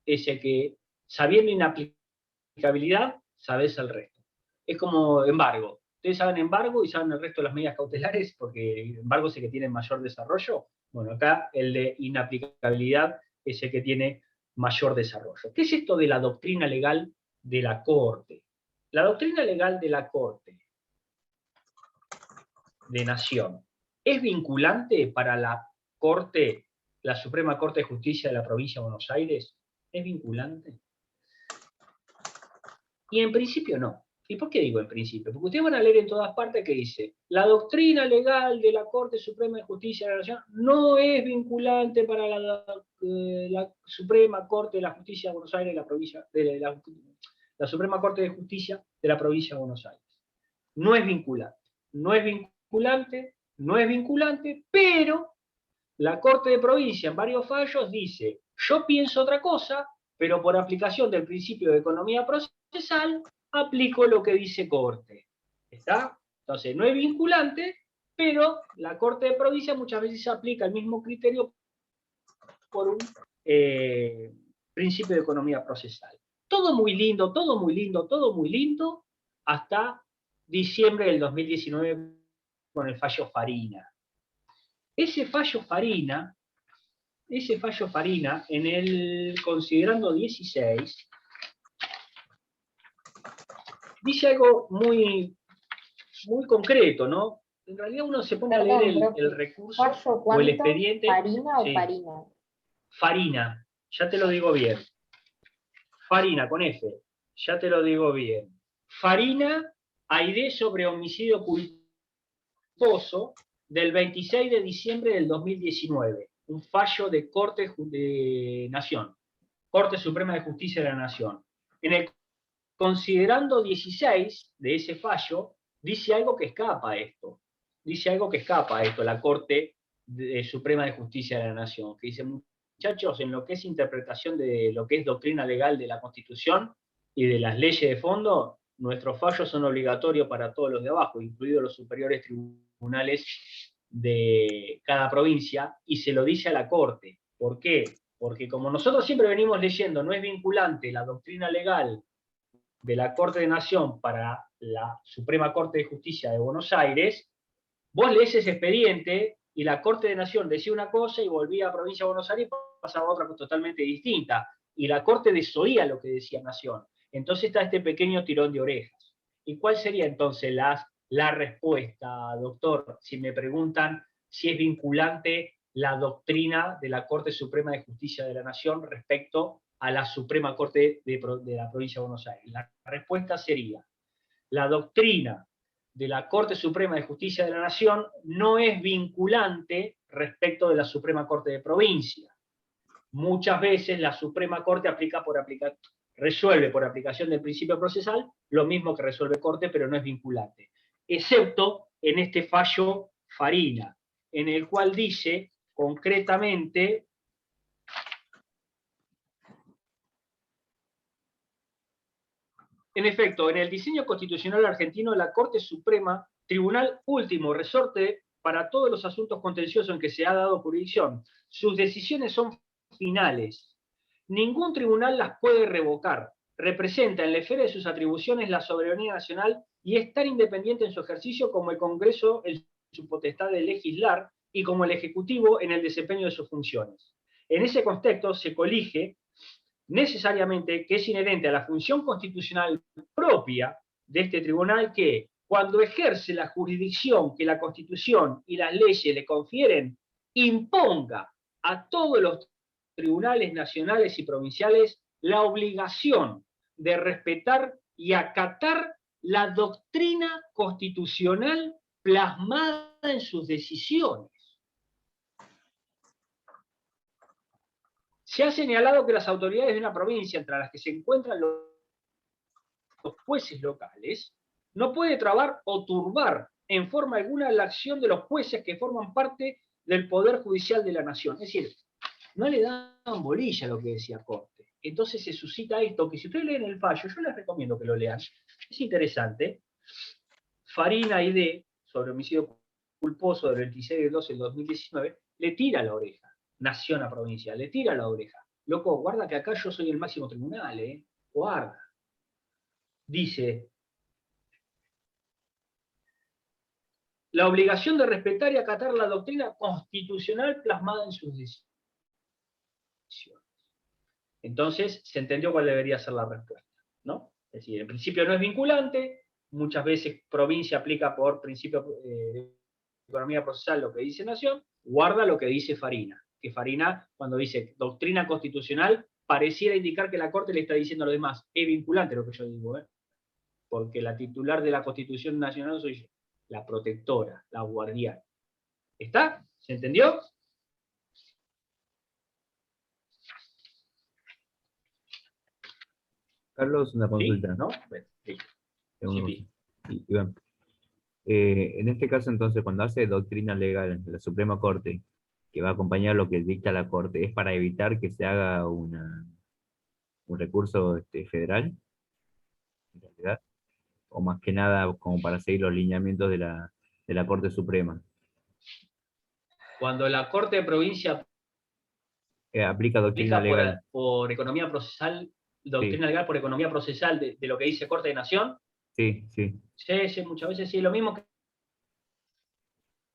es el que, sabiendo inaplicabilidad, sabes el resto. Es como embargo. Ustedes saben embargo y saben el resto de las medidas cautelares porque embargo es el que tiene mayor desarrollo. Bueno, acá el de inaplicabilidad es el que tiene mayor desarrollo. ¿Qué es esto de la doctrina legal de la Corte? La doctrina legal de la Corte de Nación es vinculante para la Corte, la Suprema Corte de Justicia de la Provincia de Buenos Aires. ¿Es vinculante? Y en principio no. ¿Y por qué digo en principio? Porque ustedes van a leer en todas partes que dice la doctrina legal de la Corte Suprema de Justicia de la Nación no es vinculante para la Suprema Corte de la Justicia de Buenos Aires de la provincia, la Suprema Corte de Justicia de la Provincia de Buenos Aires. No es vinculante. no es vinculante, pero la Corte de Provincia en varios fallos dice, yo pienso otra cosa, pero por aplicación del principio de economía procesal, aplico lo que dice Corte. ¿Está? Entonces, no es vinculante, pero la Corte de Provincia muchas veces aplica el mismo criterio por un principio de economía procesal. Todo muy lindo, todo muy lindo, todo muy lindo, hasta diciembre del 2019 con el fallo Farina. Ese fallo Farina, en el considerando 16, dice algo muy, muy concreto, ¿no? En realidad uno se pone a leer el recurso o el expediente. ¿Farina o sí. farina? Farina, ya te lo digo bien. Farina, con F, ya te lo digo bien. Farina, Aide sobre homicidio culposo del 26 de diciembre del 2019. Un fallo de Corte de Nación. Corte Suprema de Justicia de la Nación. En el considerando 16 de ese fallo, dice algo que escapa a esto. Dice algo que escapa a esto, la Corte Suprema de Justicia de la Nación, que dice, muchachos, en lo que es interpretación de lo que es doctrina legal de la Constitución y de las leyes de fondo, nuestros fallos son obligatorios para todos los de abajo, incluidos los superiores tribunales de cada provincia, y se lo dice a la Corte. ¿Por qué? Porque como nosotros siempre venimos leyendo, no es vinculante la doctrina legal de la Corte de Nación para la Suprema Corte de Justicia de Buenos Aires, vos lees ese expediente y la Corte de Nación decía una cosa y volvía a Provincia de Buenos Aires y pasaba otra totalmente distinta. Y la Corte desoía lo que decía Nación. Entonces está este pequeño tirón de orejas. ¿Y cuál sería entonces la respuesta, doctor? Si me preguntan si es vinculante la doctrina de la Corte Suprema de Justicia de la Nación respecto a la Suprema Corte de la Provincia de Buenos Aires. La respuesta sería, la doctrina de la Corte Suprema de Justicia de la Nación no es vinculante respecto de la Suprema Corte de Provincia. Muchas veces la Suprema Corte resuelve por aplicación del principio procesal lo mismo que resuelve Corte, pero no es vinculante. Excepto en este fallo Farina, en el cual dice concretamente en efecto, en el diseño constitucional argentino, la Corte Suprema, tribunal último resorte para todos los asuntos contenciosos en que se ha dado jurisdicción. Sus decisiones son finales. Ningún tribunal las puede revocar. Representa en la esfera de sus atribuciones la soberanía nacional y es tan independiente en su ejercicio como el Congreso en su potestad de legislar y como el Ejecutivo en el desempeño de sus funciones. En ese contexto se colige necesariamente que es inherente a la función constitucional propia de este tribunal que, cuando ejerce la jurisdicción que la Constitución y las leyes le confieren, imponga a todos los tribunales nacionales y provinciales la obligación de respetar y acatar la doctrina constitucional plasmada en sus decisiones. Se ha señalado que las autoridades de una provincia, entre las que se encuentran los jueces locales, no puede trabar o turbar en forma alguna la acción de los jueces que forman parte del Poder Judicial de la Nación. Es decir, no le dan bolilla a lo que decía Corte. Entonces se suscita esto, que si ustedes leen el fallo, yo les recomiendo que lo lean. Es interesante. Farina ID, sobre homicidio culposo del 26 de 12 del 2019, le tira la oreja. Nación a provincia, le tira la oreja. Loco, guarda que acá yo soy el máximo tribunal, guarda. Dice, la obligación de respetar y acatar la doctrina constitucional plasmada en sus decisiones. Entonces, se entendió cuál debería ser la respuesta, ¿no? Es decir, en principio no es vinculante, muchas veces provincia aplica por principio de economía procesal lo que dice Nación, guarda lo que dice Farina. Que Farina, cuando dice doctrina constitucional, pareciera indicar que la Corte le está diciendo a los demás, es vinculante lo que yo digo, porque la titular de la Constitución Nacional soy yo, la protectora, la guardiana. ¿Está? ¿Se entendió? Carlos, una consulta. ¿Sí? ¿No? Bueno, sí. Iván. En este caso, entonces, cuando hace doctrina legal la Suprema Corte, que va a acompañar lo que dicta la Corte, ¿es para evitar que se haga un recurso federal, en realidad? ¿O más que nada como para seguir los lineamientos de la Corte Suprema? Cuando la Corte de Provincia Aplica doctrina aplica legal. por economía procesal, doctrina legal por economía procesal de lo que dice Corte de Nación, Sí, sí. sí, muchas veces sí, lo mismo que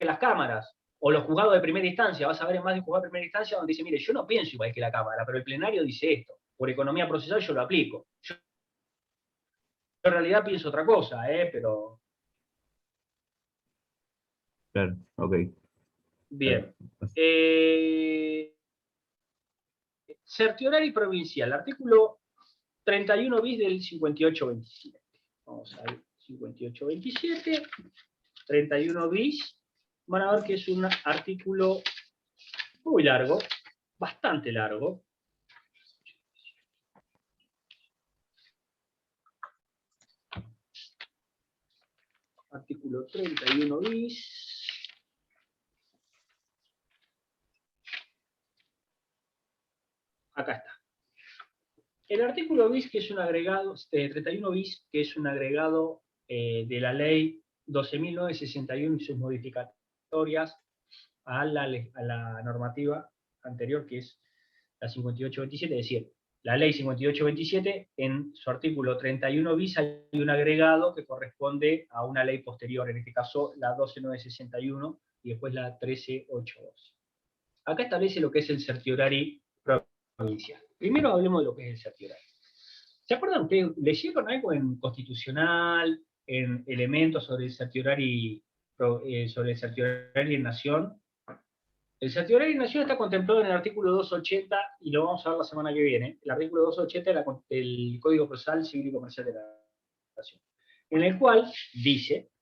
las cámaras, o los juzgados de primera instancia. Vas a ver en más de un juzgado de primera instancia donde dice, mire, yo no pienso igual que la Cámara, pero el plenario dice esto, por economía procesal yo lo aplico. Yo en realidad pienso otra cosa, pero... Claro, ok. Bien. Certiorari provincial, artículo 31 bis del 5827. Vamos al 5827, 31 bis. Van a ver que es un artículo muy largo, bastante largo. Artículo 31 bis. Acá está. El artículo bis, que es un agregado, 31 bis, que es un agregado de la ley 12.961 y sus modificatorias a la normativa anterior, que es la 5827, es decir, la ley 5827, en su artículo 31 bis hay un agregado que corresponde a una ley posterior, en este caso la 12.961 y después la 13.812. Acá establece lo que es el certiorari provincial. Primero hablemos de lo que es el certiorari. ¿Se acuerdan ustedes? ¿Leyeron algo en Constitucional, en elementos sobre el certiorari en Nación? El certiorari en Nación está contemplado en el artículo 280, y lo vamos a ver la semana que viene, el artículo 280 del Código Procesal Civil y Comercial de la Nación, en el cual dice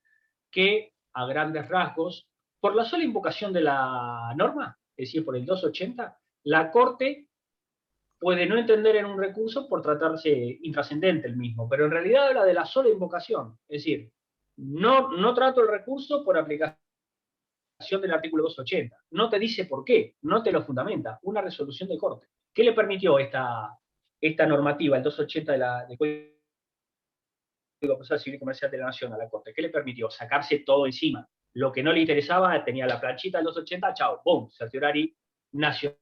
que, a grandes rasgos, por la sola invocación de la norma, es decir, por el 280, la Corte puede no entender en un recurso por tratarse intrascendente el mismo, pero en realidad habla de la sola invocación, es decir, no trato el recurso por aplicación del artículo 280, no te dice por qué, no te lo fundamenta, una resolución de Corte. ¿Qué le permitió esta normativa, el 280 del Código Procesal Civil y Comercial de la Nación a la Corte? ¿Qué le permitió? Sacarse todo encima. Lo que no le interesaba, tenía la planchita del 280, chao, ¡boom! Certiorari nacional.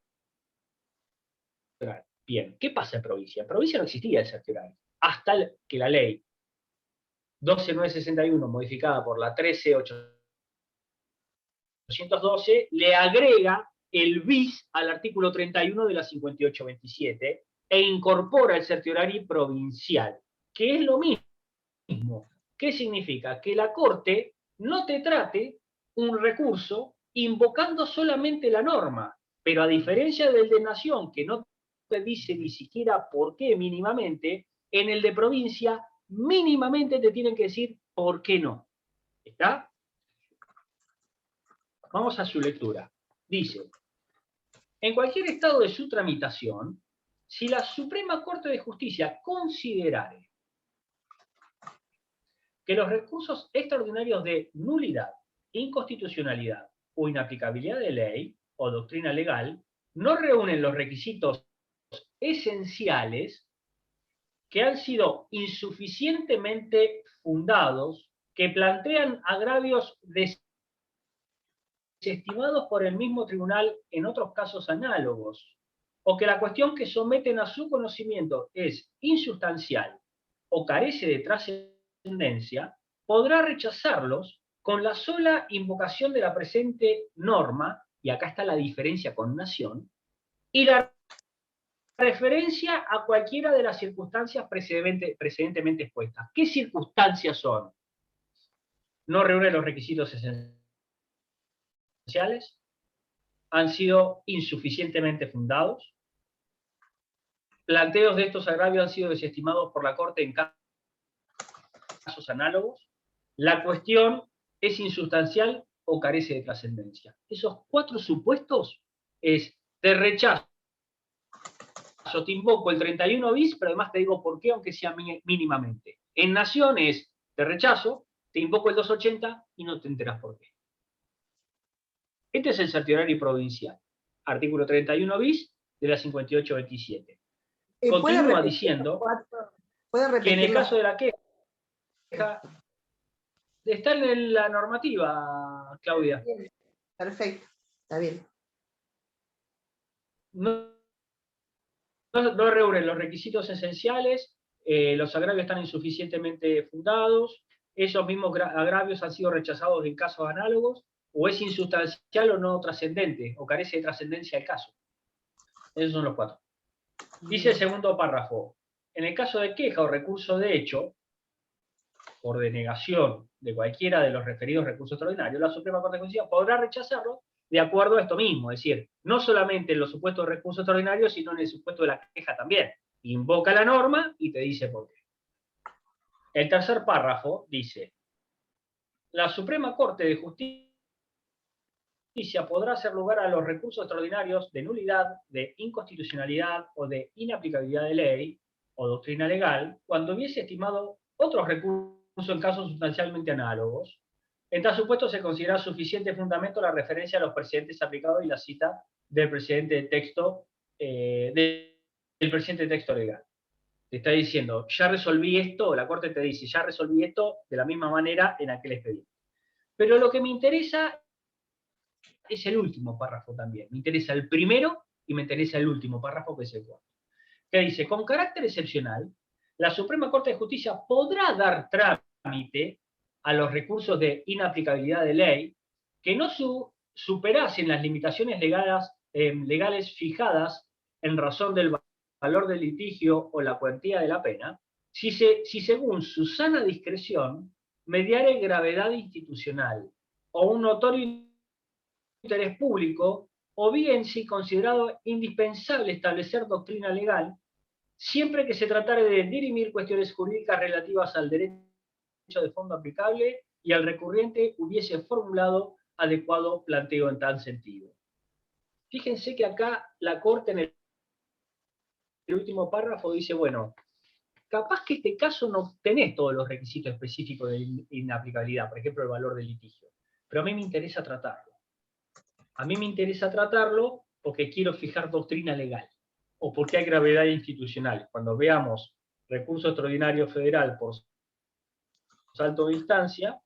Bien, ¿qué pasa en provincia? En provincia no existía el certiorari, hasta que la ley 12.961, modificada por la 13.812, le agrega el bis al artículo 31 de la 5827 e incorpora el certiorari provincial, que es lo mismo. ¿Qué significa? Que la Corte no te trate un recurso invocando solamente la norma, pero a diferencia del de Nación, que no te dice ni siquiera por qué mínimamente, en el de provincia mínimamente te tienen que decir por qué no. ¿Está? Vamos a su lectura. Dice, en cualquier estado de su tramitación, si la Suprema Corte de Justicia considerare que los recursos extraordinarios de nulidad, inconstitucionalidad o inaplicabilidad de ley o doctrina legal no reúnen los requisitos esenciales, que han sido insuficientemente fundados, que plantean agravios desestimados por el mismo tribunal en otros casos análogos, o que la cuestión que someten a su conocimiento es insustancial o carece de trascendencia, podrá rechazarlos con la sola invocación de la presente norma, y acá está la diferencia con Nación, y la referencia a cualquiera de las circunstancias precedentemente expuestas. ¿Qué circunstancias son? No reúnen los requisitos esenciales, han sido insuficientemente fundados, planteos de estos agravios han sido desestimados por la Corte en casos análogos, la cuestión es insustancial o carece de trascendencia. Esos 4 supuestos es de rechazo. Yo te invoco el 31 bis, pero además te digo por qué, aunque sea mínimamente. En Nación es de rechazo, te invoco el 280 y no te enteras por qué. Este es el certiorario provincial, artículo 31 bis de la 5827. Continúa diciendo que en el caso de la queja, está en la normativa, Claudia. Bien, perfecto, está bien. No reúnen los requisitos esenciales, los agravios están insuficientemente fundados, esos mismos agravios han sido rechazados en casos análogos, o es insustancial o no trascendente, o carece de trascendencia el caso. Esos son los 4. Dice el segundo párrafo, en el caso de queja o recurso de hecho, por denegación de cualquiera de los referidos recursos extraordinarios, la Suprema Corte de Justicia podrá rechazarlo de acuerdo a esto mismo, es decir, no solamente en los supuestos de recursos extraordinarios, sino en el supuesto de la queja también. Invoca la norma y te dice por qué. El tercer párrafo dice, la Suprema Corte de Justicia podrá hacer lugar a los recursos extraordinarios de nulidad, de inconstitucionalidad o de inaplicabilidad de ley o doctrina legal cuando hubiese estimado otros recursos en casos sustancialmente análogos. En tal supuesto se considera suficiente fundamento la referencia a los precedentes aplicados y la cita del precedente de texto, legal. Te está diciendo, ya resolví esto, la Corte te dice, ya resolví esto de la misma manera en aquel expediente. Pero lo que me interesa es el último párrafo también. Me interesa el primero y me interesa el último párrafo, que es el 4. Que dice, con carácter excepcional, la Suprema Corte de Justicia podrá dar trámite a los recursos de inaplicabilidad de ley que no superasen las limitaciones legales fijadas en razón del valor del litigio o la cuantía de la pena, si según su sana discreción mediare gravedad institucional o un notorio interés público, o bien si considerado indispensable establecer doctrina legal, siempre que se tratare de dirimir cuestiones jurídicas relativas al derecho de fondo aplicable y al recurrente hubiese formulado adecuado planteo en tal sentido. Fíjense que acá la Corte en el último párrafo dice, bueno, capaz que este caso no tenés todos los requisitos específicos de inaplicabilidad, por ejemplo, el valor del litigio, pero a mí me interesa tratarlo. A mí me interesa tratarlo porque quiero fijar doctrina legal, o porque hay gravedad institucional. Cuando veamos recurso extraordinario federal por salto de instancia,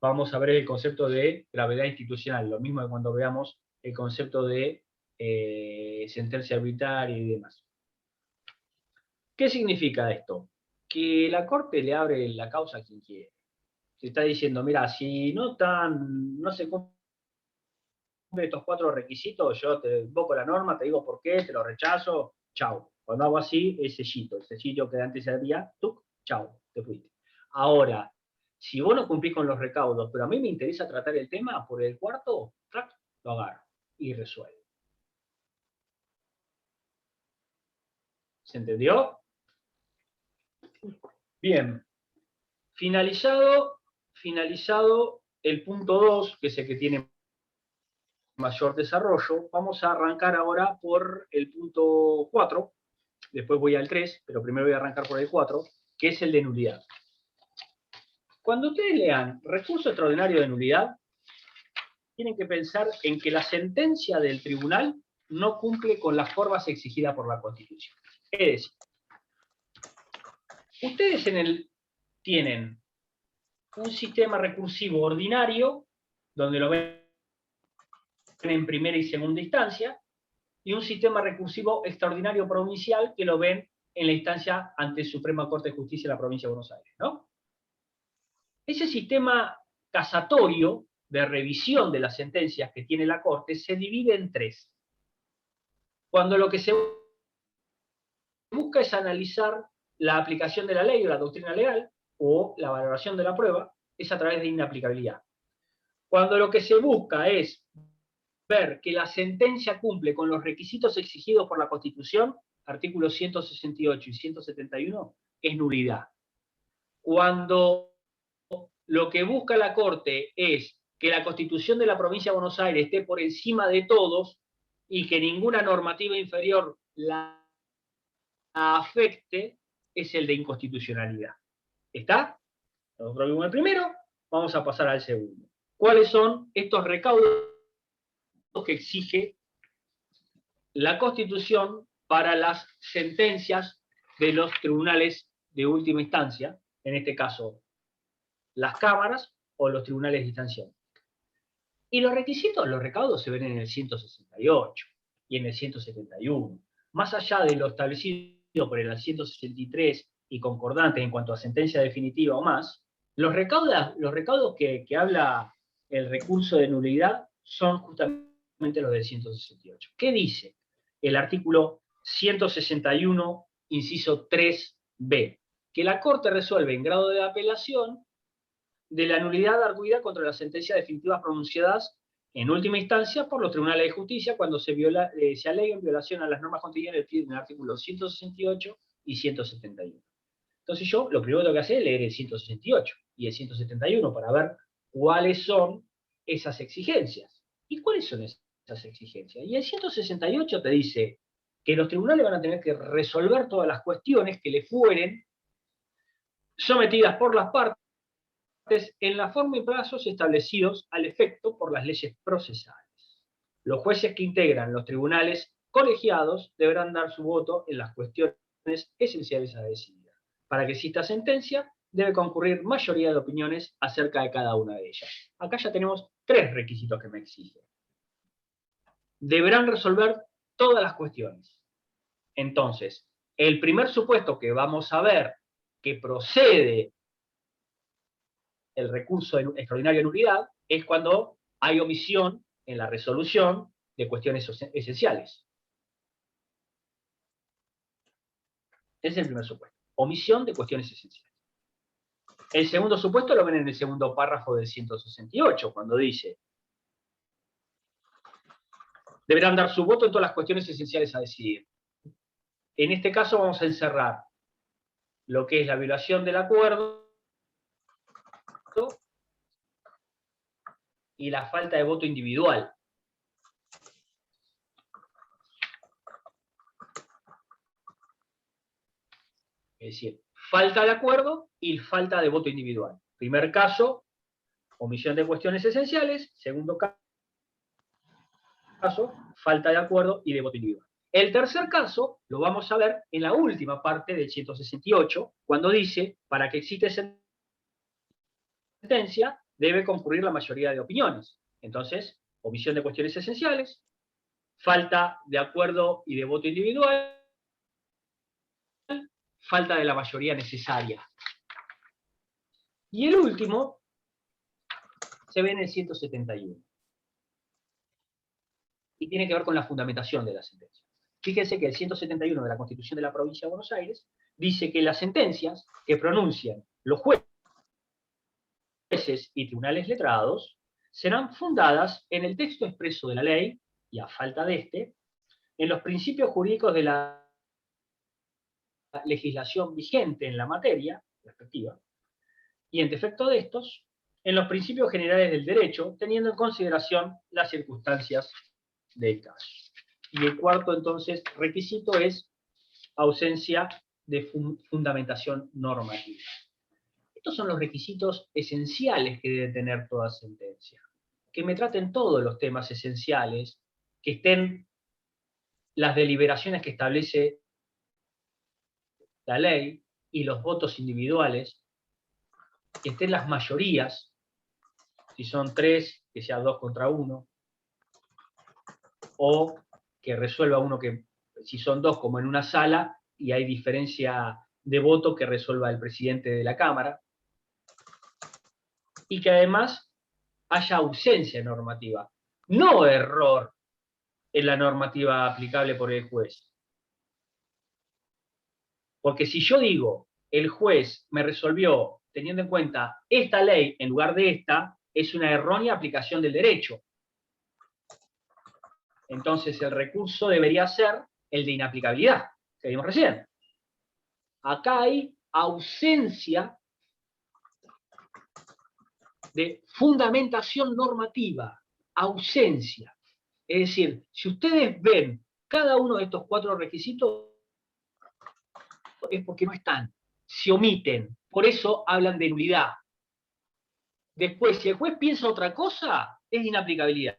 vamos a ver el concepto de gravedad institucional, lo mismo que cuando veamos el concepto de sentencia arbitraria y demás. ¿Qué significa esto? Que la Corte le abre la causa a quien quiere. Se está diciendo, mira, si no se cumplen estos 4 requisitos, yo te invoco la norma, te digo por qué, te lo rechazo, chau. Cuando hago así, el sellito que antes había, tuc, chau, te fuiste. Ahora, si vos no cumplís con los recaudos, pero a mí me interesa tratar el tema por el 4, lo agarro y resuelvo. ¿Se entendió? Bien. Finalizado el punto 2, que es el que tiene mayor desarrollo, vamos a arrancar ahora por el punto 4, después voy al 3, pero primero voy a arrancar por el 4, que es el de nulidad. Cuando ustedes lean recurso extraordinario de nulidad, tienen que pensar en que la sentencia del tribunal no cumple con las formas exigidas por la Constitución. Es decir, ustedes tienen un sistema recursivo ordinario, donde lo ven en primera y segunda instancia, y un sistema recursivo extraordinario provincial que lo ven en la instancia ante Suprema Corte de Justicia de la Provincia de Buenos Aires, ¿no? Ese sistema casatorio de revisión de las sentencias que tiene la Corte se divide en 3. Cuando lo que se busca es analizar la aplicación de la ley o la doctrina legal, o la valoración de la prueba, es a través de inaplicabilidad. Cuando lo que se busca es ver que la sentencia cumple con los requisitos exigidos por la Constitución, artículos 168 y 171, es nulidad. Cuando lo que busca la Corte es que la Constitución de la Provincia de Buenos Aires esté por encima de todos y que ninguna normativa inferior la afecte, es el de inconstitucionalidad. ¿Está? Nosotros vimos el primero, vamos a pasar al segundo. ¿Cuáles son estos recaudos que exige la Constitución para las sentencias de los tribunales de última instancia, en este caso las cámaras o los tribunales de instancia? Y los requisitos, los recaudos se ven en el 168 y en el 171. Más allá de lo establecido por el 163 y concordante en cuanto a sentencia definitiva o más, los recaudos que habla el recurso de nulidad son justamente los del 168. ¿Qué dice el artículo 161, inciso 3b? Que la Corte resuelve en grado de apelación de la nulidad arguida contra las sentencias definitivas pronunciadas en última instancia por los tribunales de justicia cuando se aleguen violación a las normas contenidas en el artículo 168 y 171. Entonces yo lo primero que tengo que hacer es leer el 168 y el 171 para ver cuáles son esas exigencias. ¿Y cuáles son esas exigencias? Y el 168 te dice que los tribunales van a tener que resolver todas las cuestiones que le fueren sometidas por las partes en la forma y plazos establecidos al efecto por las leyes procesales. Los jueces que integran los tribunales colegiados deberán dar su voto en las cuestiones esenciales a decidir. Para que exista sentencia, debe concurrir mayoría de opiniones acerca de cada una de ellas. Acá ya tenemos 3 requisitos que me exigen. Deberán resolver todas las cuestiones. Entonces, el primer supuesto que vamos a ver que procede el recurso extraordinario de nulidad es cuando hay omisión en la resolución de cuestiones esenciales. Ese es el primer supuesto. Omisión de cuestiones esenciales. El segundo supuesto lo ven en el segundo párrafo del 168, cuando dice: deberán dar su voto en todas las cuestiones esenciales a decidir. En este caso vamos a encerrar lo que es la violación del acuerdo y la falta de voto individual. Es decir, falta de acuerdo y falta de voto individual. Primer caso, omisión de cuestiones esenciales. Segundo caso, falta de acuerdo y de voto individual. El tercer caso lo vamos a ver en la última parte del 168, cuando dice: para que exista sentencia, debe concurrir la mayoría de opiniones. Entonces, omisión de cuestiones esenciales, falta de acuerdo y de voto individual, falta de la mayoría necesaria. Y el último se ve en el 171. Y tiene que ver con la fundamentación de la sentencia. Fíjense que el 171 de la Constitución de la Provincia de Buenos Aires dice que las sentencias que pronuncian los jueces y tribunales letrados serán fundadas en el texto expreso de la ley, y a falta de este, en los principios jurídicos de la legislación vigente en la materia respectiva, y en defecto de estos, en los principios generales del derecho, teniendo en consideración las circunstancias del caso. Y el cuarto, entonces, requisito es ausencia de fundamentación normativa. Estos son los requisitos esenciales que debe tener toda sentencia. Que me traten todos los temas esenciales, que estén las deliberaciones que establece la ley y los votos individuales, que estén las mayorías, si son 3, que sea 2 contra 1, o que resuelva uno que, si son 2 como en una sala, y hay diferencia de voto, que resuelva el presidente de la Cámara, y que además haya ausencia normativa, no error en la normativa aplicable por el juez. Porque si yo digo, el juez me resolvió teniendo en cuenta esta ley en lugar de esta, es una errónea aplicación del derecho. Entonces el recurso debería ser el de inaplicabilidad, que vimos recién. Acá hay ausencia de fundamentación normativa, ausencia. Es decir, si ustedes ven cada uno de estos 4 requisitos, es porque no están, se omiten. Por eso hablan de nulidad. Después, si el juez piensa otra cosa, es inaplicabilidad.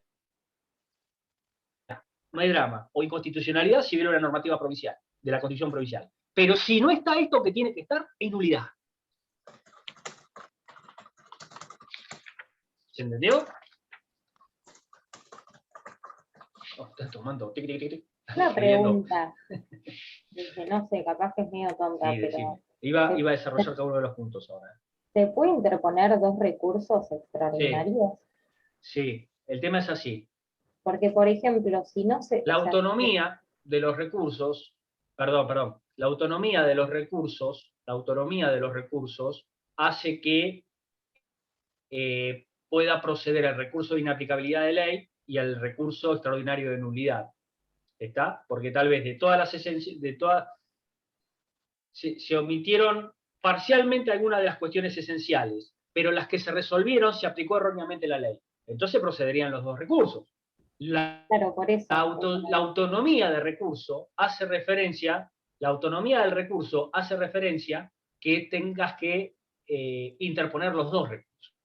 No hay drama. O inconstitucionalidad si hubiera una normativa provincial, de la Constitución provincial. Pero si no está esto que tiene que estar, es nulidad. ¿Se entendió? Oh, estás tomando. Tic, tic, tic, tic. Una pregunta. Dije, no sé, capaz que es medio tonta, Sí, pero iba a desarrollar cada uno de los puntos ahora. ¿se puede interponer 2 recursos extraordinarios? Sí, el tema es así. Porque, por ejemplo, si no se... La o sea, autonomía de los recursos, perdón, la autonomía de los recursos hace que pueda proceder el recurso de inaplicabilidad de ley y el recurso extraordinario de nulidad. ¿Está? Porque tal vez de todas las esencias, se omitieron parcialmente algunas de las cuestiones esenciales, pero las que se resolvieron se aplicó erróneamente la ley. Entonces procederían los 2 recursos. Claro, por eso. La autonomía de recurso hace referencia, la autonomía del recurso hace referencia que tengas que interponer los 2 recursos.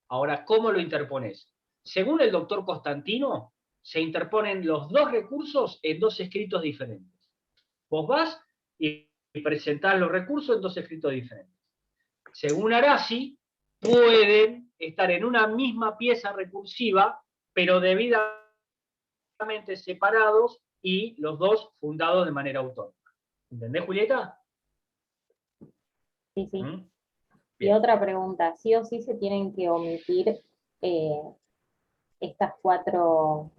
Ahora, ¿cómo lo interpones? Según el doctor Constantino, se interponen los 2 recursos en 2 escritos diferentes. Vos vas y presentás los recursos en 2 escritos diferentes. Según Arasi, pueden estar en una misma pieza recursiva, pero debidamente separados y los 2 fundados de manera autónoma. ¿Entendés, Julieta? Sí, sí. Y otra pregunta, ¿sí o sí se tienen que omitir estas 4?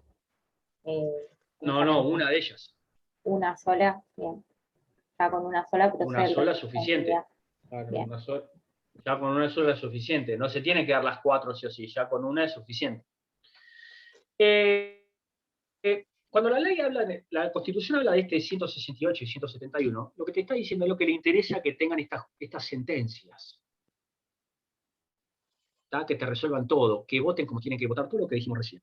No, una de ellas. ¿Una sola? Bien. Ya con una sola procede. Una sola es suficiente. Claro, Bien. ya con una sola es suficiente. No se tiene que dar las 4 sí o sí, ya con una es suficiente. Cuando la ley habla la Constitución habla de 168 y 171, lo que te está diciendo es lo que le interesa que tengan estas sentencias. ¿Tá? Que te resuelvan todo, que voten como tienen que votar, todo lo que dijimos recién.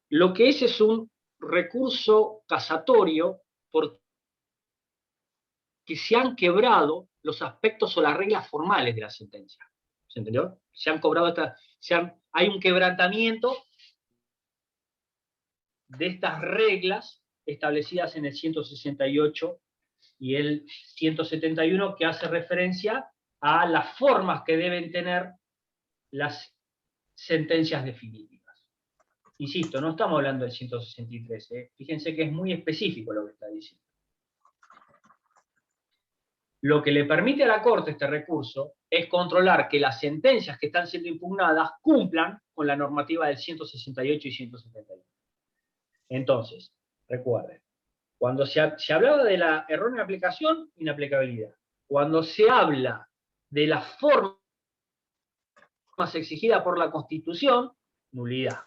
Lo que es un recurso casatorio porque se han quebrado los aspectos o las reglas formales de la sentencia. ¿Se entendió? Se han cobrado hay un quebrantamiento de estas reglas establecidas en el 168 y el 171, que hace referencia a las formas que deben tener las sentencias definitivas. Insisto, no estamos hablando del 163, fíjense que es muy específico lo que está diciendo. Lo que le permite a la Corte este recurso es controlar que las sentencias que están siendo impugnadas cumplan con la normativa del 168 y 171. Entonces, recuerden, cuando se hablaba de la errónea aplicación, inaplicabilidad. Cuando se habla de las formas exigidas por la Constitución, nulidad.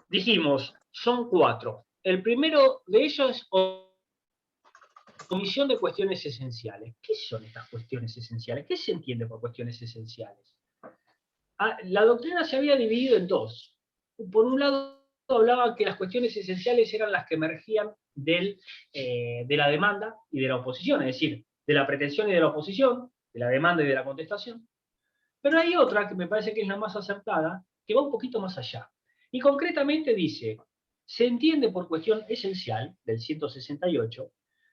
Dijimos, son 4. El primero de ellos es omisión de cuestiones esenciales. ¿Qué son estas cuestiones esenciales? ¿Qué se entiende por cuestiones esenciales? La doctrina se había dividido en 2. Por un lado, hablaban que las cuestiones esenciales eran las que emergían de la demanda y de la oposición, es decir, de la pretensión y de la oposición, de la demanda y de la contestación. Pero hay otra que me parece que es la más acertada, que va un poquito más allá. Y concretamente dice, se entiende por cuestión esencial, del 168,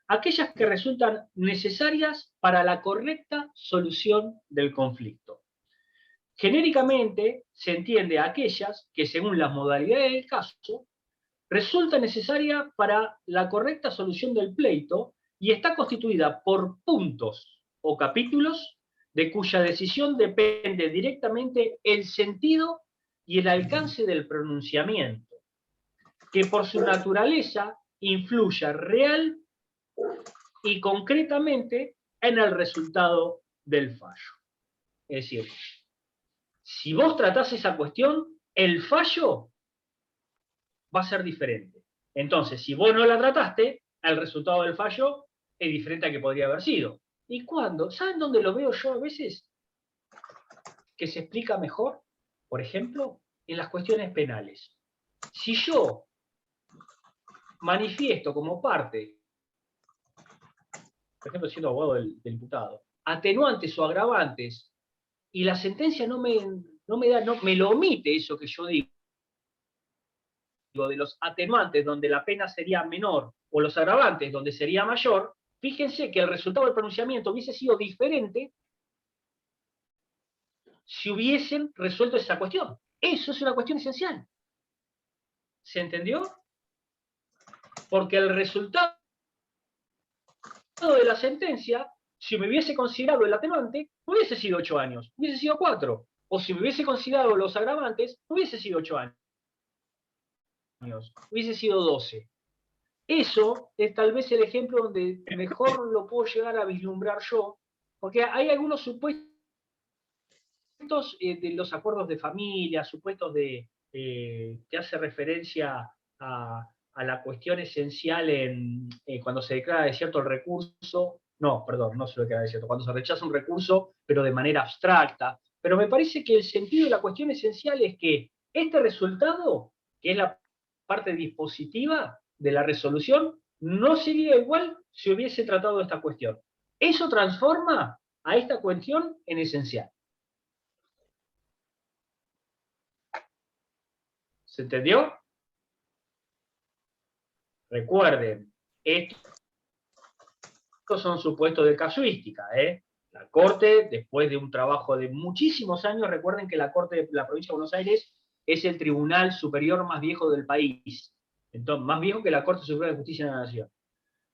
aquellas que resultan necesarias para la correcta solución del conflicto. Genéricamente se entiende aquellas que, según las modalidades del caso, resulta necesaria para la correcta solución del pleito y está constituida por puntos o capítulos de cuya decisión depende directamente el sentido y el alcance del pronunciamiento, que por su naturaleza influya real y concretamente en el resultado del fallo. Es decir, si vos tratás esa cuestión, el fallo va a ser diferente. Entonces, si vos no la trataste, el resultado del fallo es diferente al que podría haber sido. ¿Y cuándo? ¿Saben dónde lo veo yo a veces? Que se explica mejor, por ejemplo, en las cuestiones penales. Si yo manifiesto como parte, por ejemplo, siendo abogado del imputado, atenuantes o agravantes y la sentencia no me lo omite eso que yo digo, de los atenuantes donde la pena sería menor, o los agravantes donde sería mayor, fíjense que el resultado del pronunciamiento hubiese sido diferente si hubiesen resuelto esa cuestión. Eso es una cuestión esencial. ¿Se entendió? Porque el resultado de la sentencia, si me hubiese considerado el atenuante, no hubiese sido 8 años, hubiese sido 4. O si me hubiese considerado los agravantes, no hubiese sido 8 años, hubiese sido 12. Eso es tal vez el ejemplo donde mejor lo puedo llegar a vislumbrar yo, porque hay algunos supuestos de los acuerdos de familia, supuestos de que hace referencia a la cuestión esencial cuando se declara desierto el recurso, no se lo declara desierto, cuando se rechaza un recurso, pero de manera abstracta. Pero me parece que el sentido de la cuestión esencial es que este resultado, que es la parte dispositiva de la resolución, no sería igual si hubiese tratado esta cuestión. Eso transforma a esta cuestión en esencial. ¿Se entendió? Recuerden, estos son supuestos de casuística, ¿eh? La Corte, después de un trabajo de muchísimos años, recuerden que la Corte de la Provincia de Buenos Aires es el tribunal superior más viejo del país. Entonces, más viejo que la Corte Suprema de Justicia de la Nación.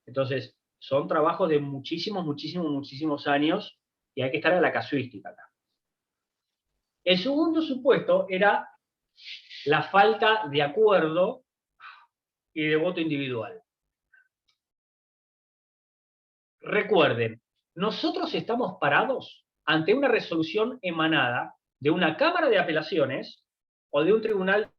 Entonces, son trabajos de muchísimos años y hay que estar a la casuística acá. El segundo supuesto era la falta de acuerdo y de voto individual. Recuerden, nosotros estamos parados ante una resolución emanada de una Cámara de Apelaciones o de un tribunal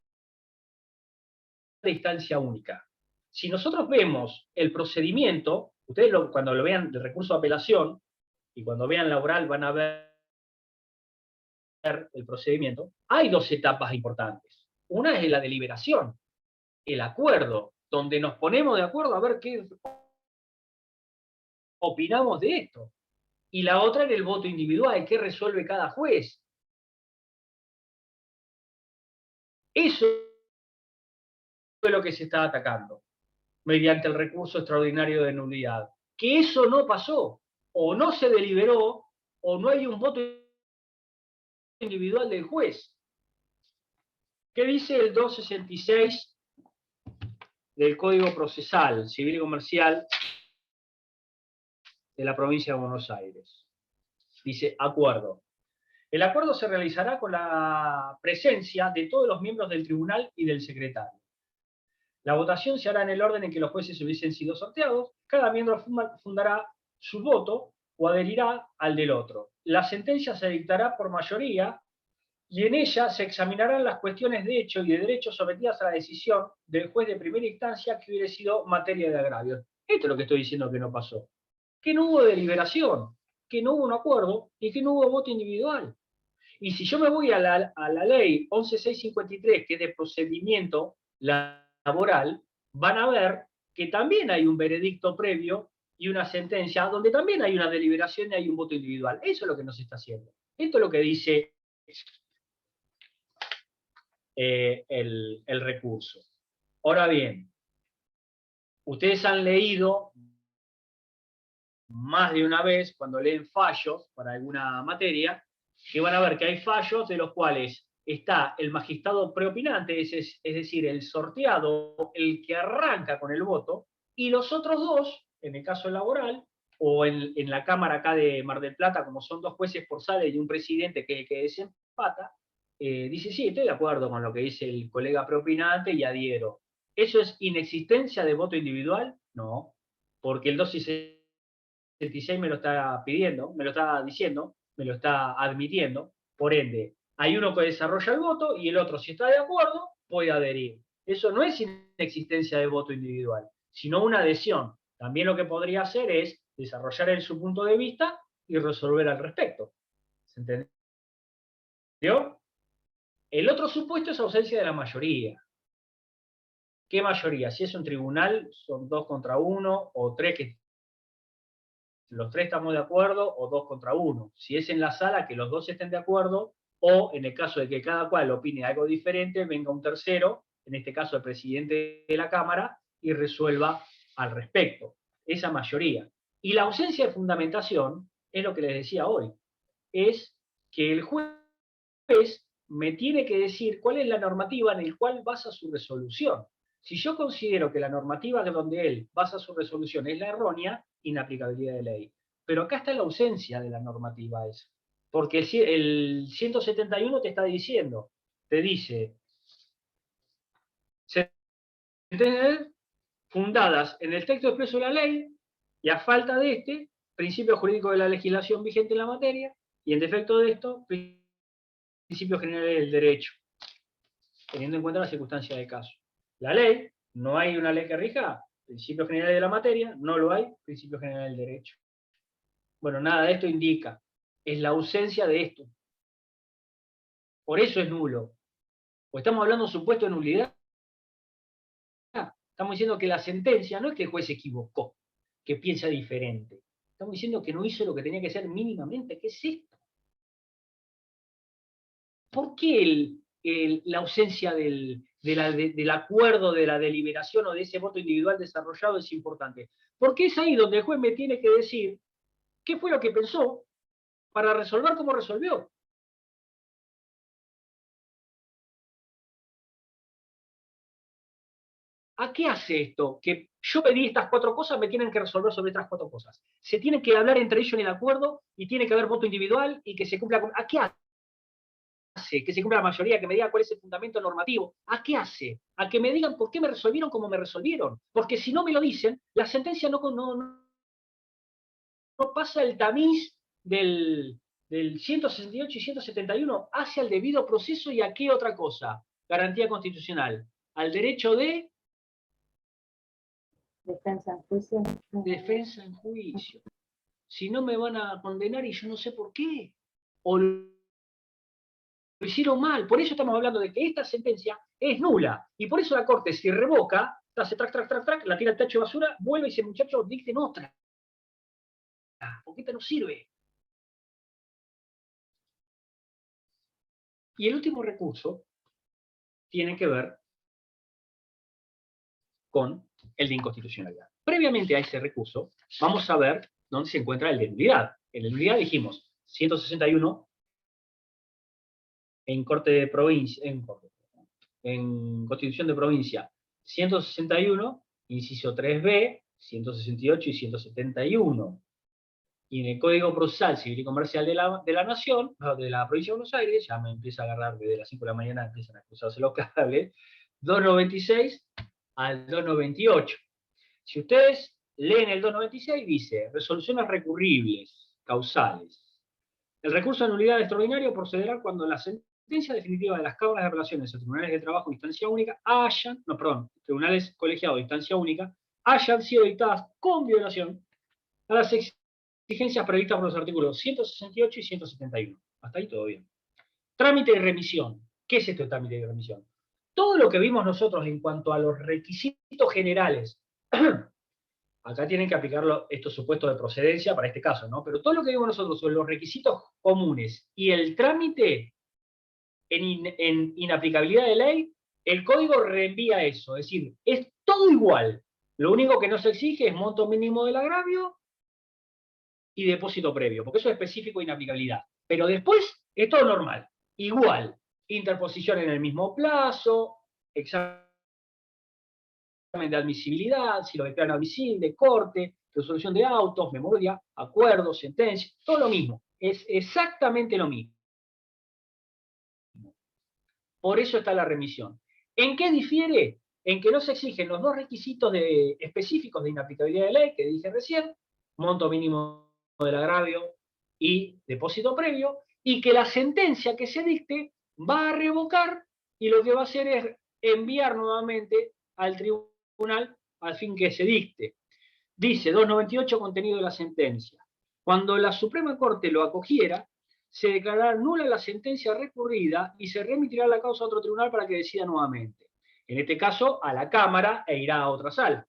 de instancia única. Si nosotros vemos el procedimiento, ustedes cuando lo vean de recurso de apelación y cuando vean la oral van a ver el procedimiento, hay dos etapas importantes. Una es la deliberación, el acuerdo, donde nos ponemos de acuerdo a ver qué opinamos de esto. Y la otra en el voto individual, qué resuelve cada juez. Eso es lo que se está atacando mediante el recurso extraordinario de nulidad. Que eso no pasó, o no se deliberó, o no hay un voto individual del juez. ¿Qué dice el 266 del Código Procesal Civil y Comercial de la Provincia de Buenos Aires? Dice, acuerdo. El acuerdo se realizará con la presencia de todos los miembros del tribunal y del secretario. La votación se hará en el orden en que los jueces hubiesen sido sorteados. Cada miembro fundará su voto o adherirá al del otro. La sentencia se dictará por mayoría y en ella se examinarán las cuestiones de hecho y de derecho sometidas a la decisión del juez de primera instancia que hubiera sido materia de agravio. Esto es lo que estoy diciendo que no pasó. Que no hubo deliberación, que no hubo un acuerdo y que no hubo voto individual. Y si yo me voy a la ley 11.653, que es de procedimiento laboral, van a ver que también hay un veredicto previo y una sentencia donde también hay una deliberación y hay un voto individual. Eso es lo que nos está haciendo. Esto es lo que dice el recurso. Ahora bien, ustedes han leído más de una vez, cuando leen fallos para alguna materia, que van a ver que hay fallos de los cuales está el magistrado preopinante, es decir, el sorteado, el que arranca con el voto, y los otros dos, en el caso laboral, o en la Cámara acá de Mar del Plata, como son dos jueces por sala y un presidente que desempata, dice, sí, estoy de acuerdo con lo que dice el colega preopinante y adhiero. ¿Eso es inexistencia de voto individual? No, porque el 266 me lo está pidiendo, me lo está diciendo, me lo está admitiendo, por ende, hay uno que desarrolla el voto y el otro, si está de acuerdo, puede adherir. Eso no es inexistencia de voto individual, sino una adhesión. También lo que podría hacer es desarrollar en su punto de vista y resolver al respecto. ¿Se entendió? El otro supuesto es ausencia de la mayoría. ¿Qué mayoría? Si es un tribunal, son 2 contra 1 o 3 que los 3 estamos de acuerdo o 2 contra 1. Si es en la sala, que los 2 estén de acuerdo, o en el caso de que cada cual opine algo diferente, venga un tercero, en este caso el presidente de la Cámara, y resuelva al respecto. Esa mayoría. Y la ausencia de fundamentación, es lo que les decía hoy, es que el juez me tiene que decir cuál es la normativa en la cual basa su resolución. Si yo considero que la normativa donde él basa su resolución es la errónea, inaplicabilidad de ley. Pero acá está la ausencia de la normativa esa. Porque el 171 te está diciendo, te dice, fundadas en el texto expreso de la ley, y a falta de este, principio jurídico de la legislación vigente en la materia, y en defecto de esto, principios generales del derecho, teniendo en cuenta las circunstancias del caso. La ley, no hay una ley que rija principios generales de la materia, no lo hay, principios generales del derecho. Bueno, nada de esto indica, es la ausencia de esto. Por eso es nulo. Pues estamos hablando de un supuesto de nulidad. Estamos diciendo que la sentencia no es que el juez se equivocó, que piensa diferente. Estamos diciendo que no hizo lo que tenía que hacer mínimamente. ¿Qué es esto? ¿Por qué la ausencia del acuerdo, de la deliberación o de ese voto individual desarrollado es importante? Porque es ahí donde el juez me tiene que decir qué fue lo que pensó para resolver como resolvió. ¿A qué hace esto? Que yo pedí estas 4 cosas, me tienen que resolver sobre estas 4 cosas. Se tienen que hablar entre ellos en el acuerdo y tiene que haber voto individual y que se cumpla con... ¿A qué hace? Que se cumpla la mayoría, que me diga cuál es el fundamento normativo. ¿A qué hace? A que me digan por qué me resolvieron como me resolvieron. Porque si no me lo dicen, la sentencia no pasa el tamiz del 168 y 171 hacia el debido proceso. ¿Y a qué otra cosa? Garantía constitucional. Al derecho de... Defensa en juicio. Defensa en juicio. Si no me van a condenar y yo no sé por qué. O lo hicieron mal. Por eso estamos hablando de que esta sentencia es nula. Y por eso la Corte, si revoca, hace track, la tira al tacho de basura, vuelve y dice, muchachos, dicten otra. Porque esta no sirve. Y el último recurso tiene que ver con el de inconstitucionalidad. Previamente a ese recurso, vamos a ver dónde se encuentra el de nulidad. En la nulidad dijimos 161 en Corte de Provincia, en Constitución de Provincia, 161, inciso 3b, 168 y 171. Y en el Código Procesal Civil y Comercial de la Nación, de la Provincia de Buenos Aires, ya me empieza a agarrar desde las 5 de la mañana, empiezan a cruzarse los cables, 296 al 298. Si ustedes leen el 296, dice, resoluciones recurribles, causales. El recurso de nulidad extraordinario procederá cuando la sentencia definitiva de las cámaras de relaciones o tribunales de trabajo de instancia única tribunales colegiados de instancia única, hayan sido dictadas con violación a las exigencias previstas por los artículos 168 y 171. Hasta ahí todo bien. Trámite de remisión. ¿Qué es esto de trámite de remisión? Todo lo que vimos nosotros en cuanto a los requisitos generales, acá tienen que aplicar estos supuestos de procedencia para este caso, ¿no? Pero todo lo que vimos nosotros sobre los requisitos comunes y el trámite en inaplicabilidad de ley, el código reenvía eso, es decir, es todo igual. Lo único que no se exige es monto mínimo del agravio y depósito previo, porque eso es específico de inaplicabilidad. Pero después es todo normal, igual. Interposición en el mismo plazo, examen de admisibilidad, si lo declaran admisible, corte, resolución de autos, memoria, acuerdo, sentencia, todo lo mismo. Es exactamente lo mismo. Por eso está la remisión. ¿En qué difiere? En que no se exigen los 2 requisitos específicos de inaplicabilidad de ley, que dije recién, monto mínimo del agravio y depósito previo, y que la sentencia que se dicte va a revocar y lo que va a hacer es enviar nuevamente al tribunal al fin que se dicte. Dice 298 contenido de la sentencia. Cuando la Suprema Corte lo acogiera, se declarará nula la sentencia recurrida y se remitirá la causa a otro tribunal para que decida nuevamente. En este caso, a la Cámara e irá a otra sala.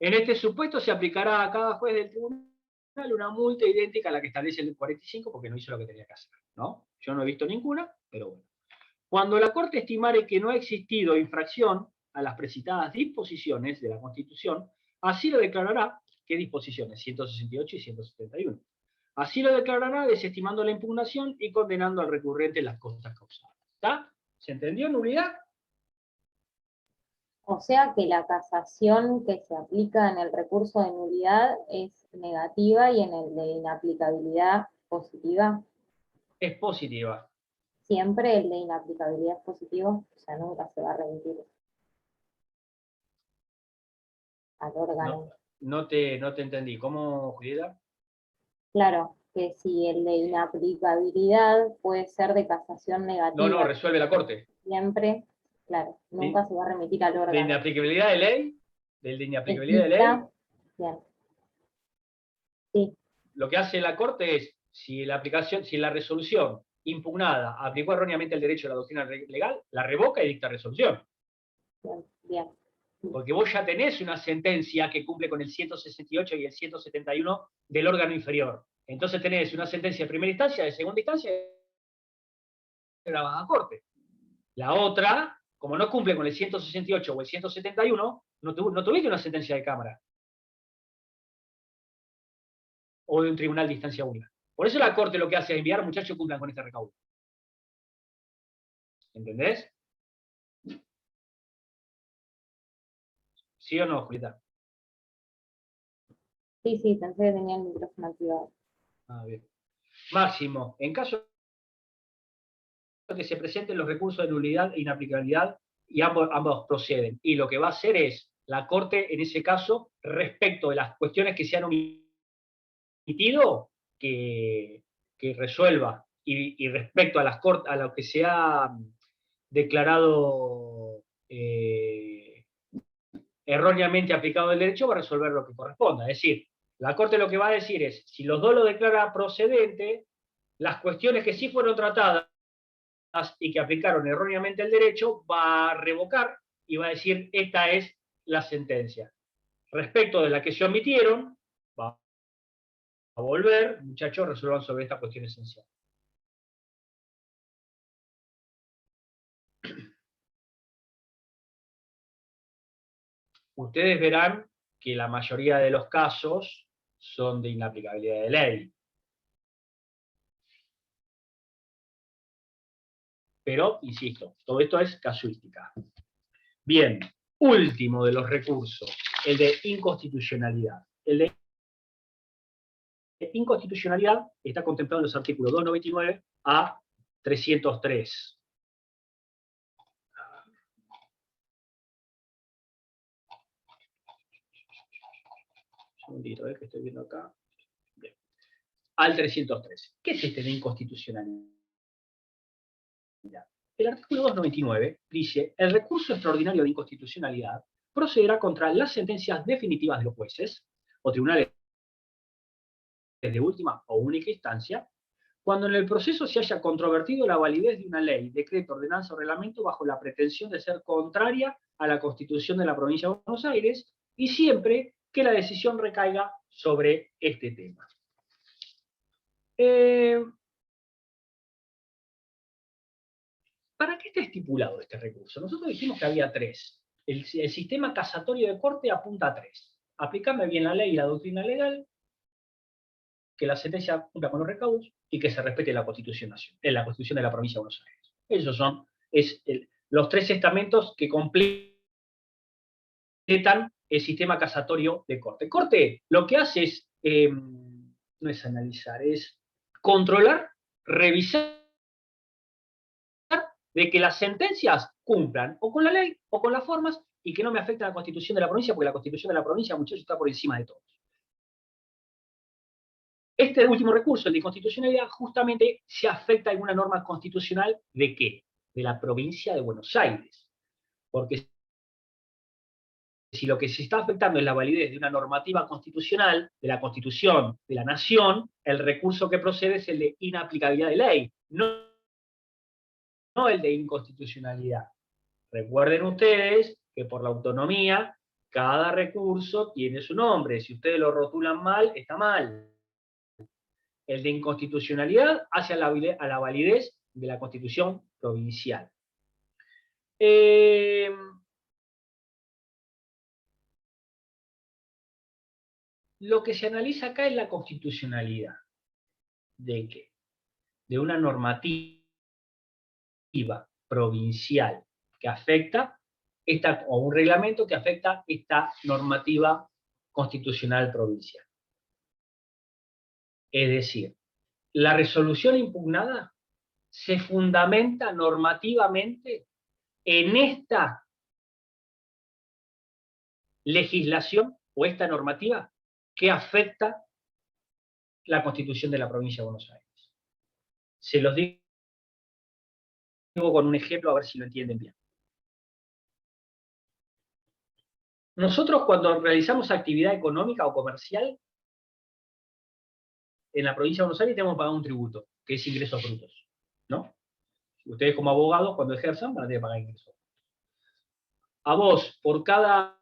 En este supuesto se aplicará a cada juez del tribunal una multa idéntica a la que establece el 45 porque no hizo lo que tenía que hacer, ¿no? Yo no he visto ninguna, pero bueno. Cuando la Corte estimare que no ha existido infracción a las precitadas disposiciones de la Constitución, así lo declarará. ¿Qué disposiciones? 168 y 171. Así lo declarará desestimando la impugnación y condenando al recurrente las cosas causadas. ¿Está? ¿Se entendió, nulidad? O sea que la casación que se aplica en el recurso de nulidad es negativa y en el de inaplicabilidad positiva. Es positiva. Siempre el de inaplicabilidad es positivo, o sea, nunca se va a remitir al órgano. No te entendí. ¿Cómo, Julieta? Claro, que si el de inaplicabilidad puede ser de casación negativa. No, resuelve la Corte. Siempre, claro, nunca se va a remitir al órgano. ¿De inaplicabilidad de ley? ¿Del de inaplicabilidad de ley? Bien. Sí. Lo que hace la Corte es, si la resolución impugnada aplicó erróneamente el derecho a la doctrina legal, la revoca y dicta resolución. Bien, bien. Porque vos ya tenés una sentencia que cumple con el 168 y el 171 del órgano inferior. Entonces tenés una sentencia de primera instancia, de segunda instancia y de la baja corte. La otra, como no cumple con el 168 o el 171, no tuviste una sentencia de Cámara. O de un tribunal de instancia única. Por eso la Corte lo que hace es enviar, muchachos, cumplan con este recaudo. ¿Entendés? ¿Sí o no, Julieta? Sí, pensé que tenía el micrófono activado. Ah, bien. Máximo, en caso de que se presenten los recursos de nulidad e inaplicabilidad, y ambos proceden. Y lo que va a hacer es, la Corte, en ese caso, respecto de las cuestiones que se han omitido, que resuelva. Y respecto a a lo que se ha declarado erróneamente aplicado el derecho, va a resolver lo que corresponda. Es decir, la Corte lo que va a decir es, si los dos lo declaran procedente, las cuestiones que sí fueron tratadas y que aplicaron erróneamente el derecho, va a revocar y va a decir, esta es la sentencia. Respecto de la que se omitieron, va a volver, muchachos, resuelvan sobre esta cuestión esencial. Ustedes verán que la mayoría de los casos son de inaplicabilidad de ley. Pero, insisto, todo esto es casuística. Bien, último de los recursos, el de inconstitucionalidad. El de inconstitucionalidad está contemplado en los artículos 299 a 303. Un segundito, que estoy viendo acá. Bien. Al 303. ¿Qué es este de inconstitucionalidad? El artículo 299 dice, el recurso extraordinario de inconstitucionalidad procederá contra las sentencias definitivas de los jueces o tribunales de última o única instancia, cuando en el proceso se haya controvertido la validez de una ley, decreto, ordenanza o reglamento bajo la pretensión de ser contraria a la Constitución de la Provincia de Buenos Aires, y siempre que la decisión recaiga sobre este tema. ¿Para qué está estipulado este recurso? Nosotros dijimos que había tres. El sistema casatorio de corte apunta a tres. Aplicarme bien la ley y la doctrina legal, que la sentencia cumpla con los recaudos y que se respete la Constitución Nacional, la Constitución de la Provincia de Buenos Aires. Esos son los tres estamentos que completan el sistema casatorio de corte. Corte lo que hace es, no es analizar, es controlar, revisar de que las sentencias cumplan o con la ley o con las formas y que no me afecten a la Constitución de la provincia, porque la Constitución de la provincia, muchachos, está por encima de todos. Este último recurso, el de inconstitucionalidad, justamente se afecta a alguna norma constitucional ¿de qué? De la provincia de Buenos Aires. Porque si lo que se está afectando es la validez de una normativa constitucional, de la Constitución de la Nación, el recurso que procede es el de inaplicabilidad de ley, no el de inconstitucionalidad. Recuerden ustedes que por la autonomía, cada recurso tiene su nombre. Si ustedes lo rotulan mal, está mal. el de inconstitucionalidad hacia a la validez de la Constitución provincial. Lo que se analiza acá es la constitucionalidad. ¿De qué? De una normativa provincial que afecta, o un reglamento que afecta esta normativa constitucional provincial. Es decir, la resolución impugnada se fundamenta normativamente en esta legislación o esta normativa que afecta la Constitución de la provincia de Buenos Aires. Se los digo con un ejemplo a ver si lo entienden bien. Nosotros cuando realizamos actividad económica o comercial en la provincia de Buenos Aires tenemos que pagar un tributo, que es ingresos brutos, ¿no? Ustedes como abogados cuando ejerzan van a tener que pagar ingresos. A vos, por cada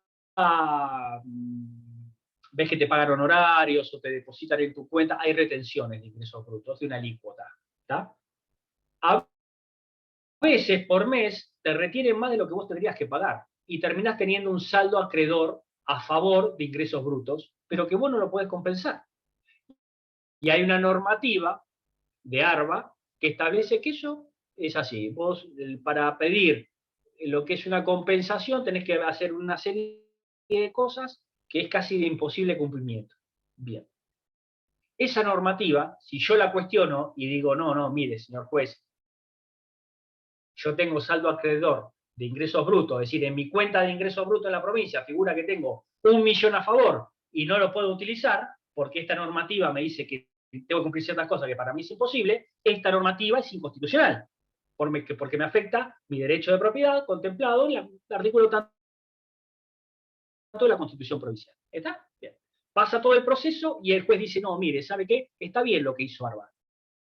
vez que te pagan honorarios o te depositan en tu cuenta, hay retenciones de ingresos brutos de una alícuota, ¿está? A veces por mes te retienen más de lo que vos tendrías que pagar y terminás teniendo un saldo acreedor a favor de ingresos brutos, pero que vos no lo podés compensar. Y hay una normativa de ARBA que establece que eso es así. Vos, para pedir lo que es una compensación, tenés que hacer una serie de cosas que es casi de imposible cumplimiento. Bien. Esa normativa, si yo la cuestiono y digo, no, mire, señor juez, yo tengo saldo acreedor de ingresos brutos, es decir, en mi cuenta de ingresos brutos en la provincia figura que tengo 1 millón a favor y no lo puedo utilizar porque esta normativa me dice que tengo que cumplir ciertas cosas que para mí es imposible, esta normativa es inconstitucional, porque me afecta mi derecho de propiedad contemplado en el artículo tanto de la Constitución provincial. ¿Está? Bien. Pasa todo el proceso y el juez dice, no, mire, ¿sabe qué? Está bien lo que hizo ARBA.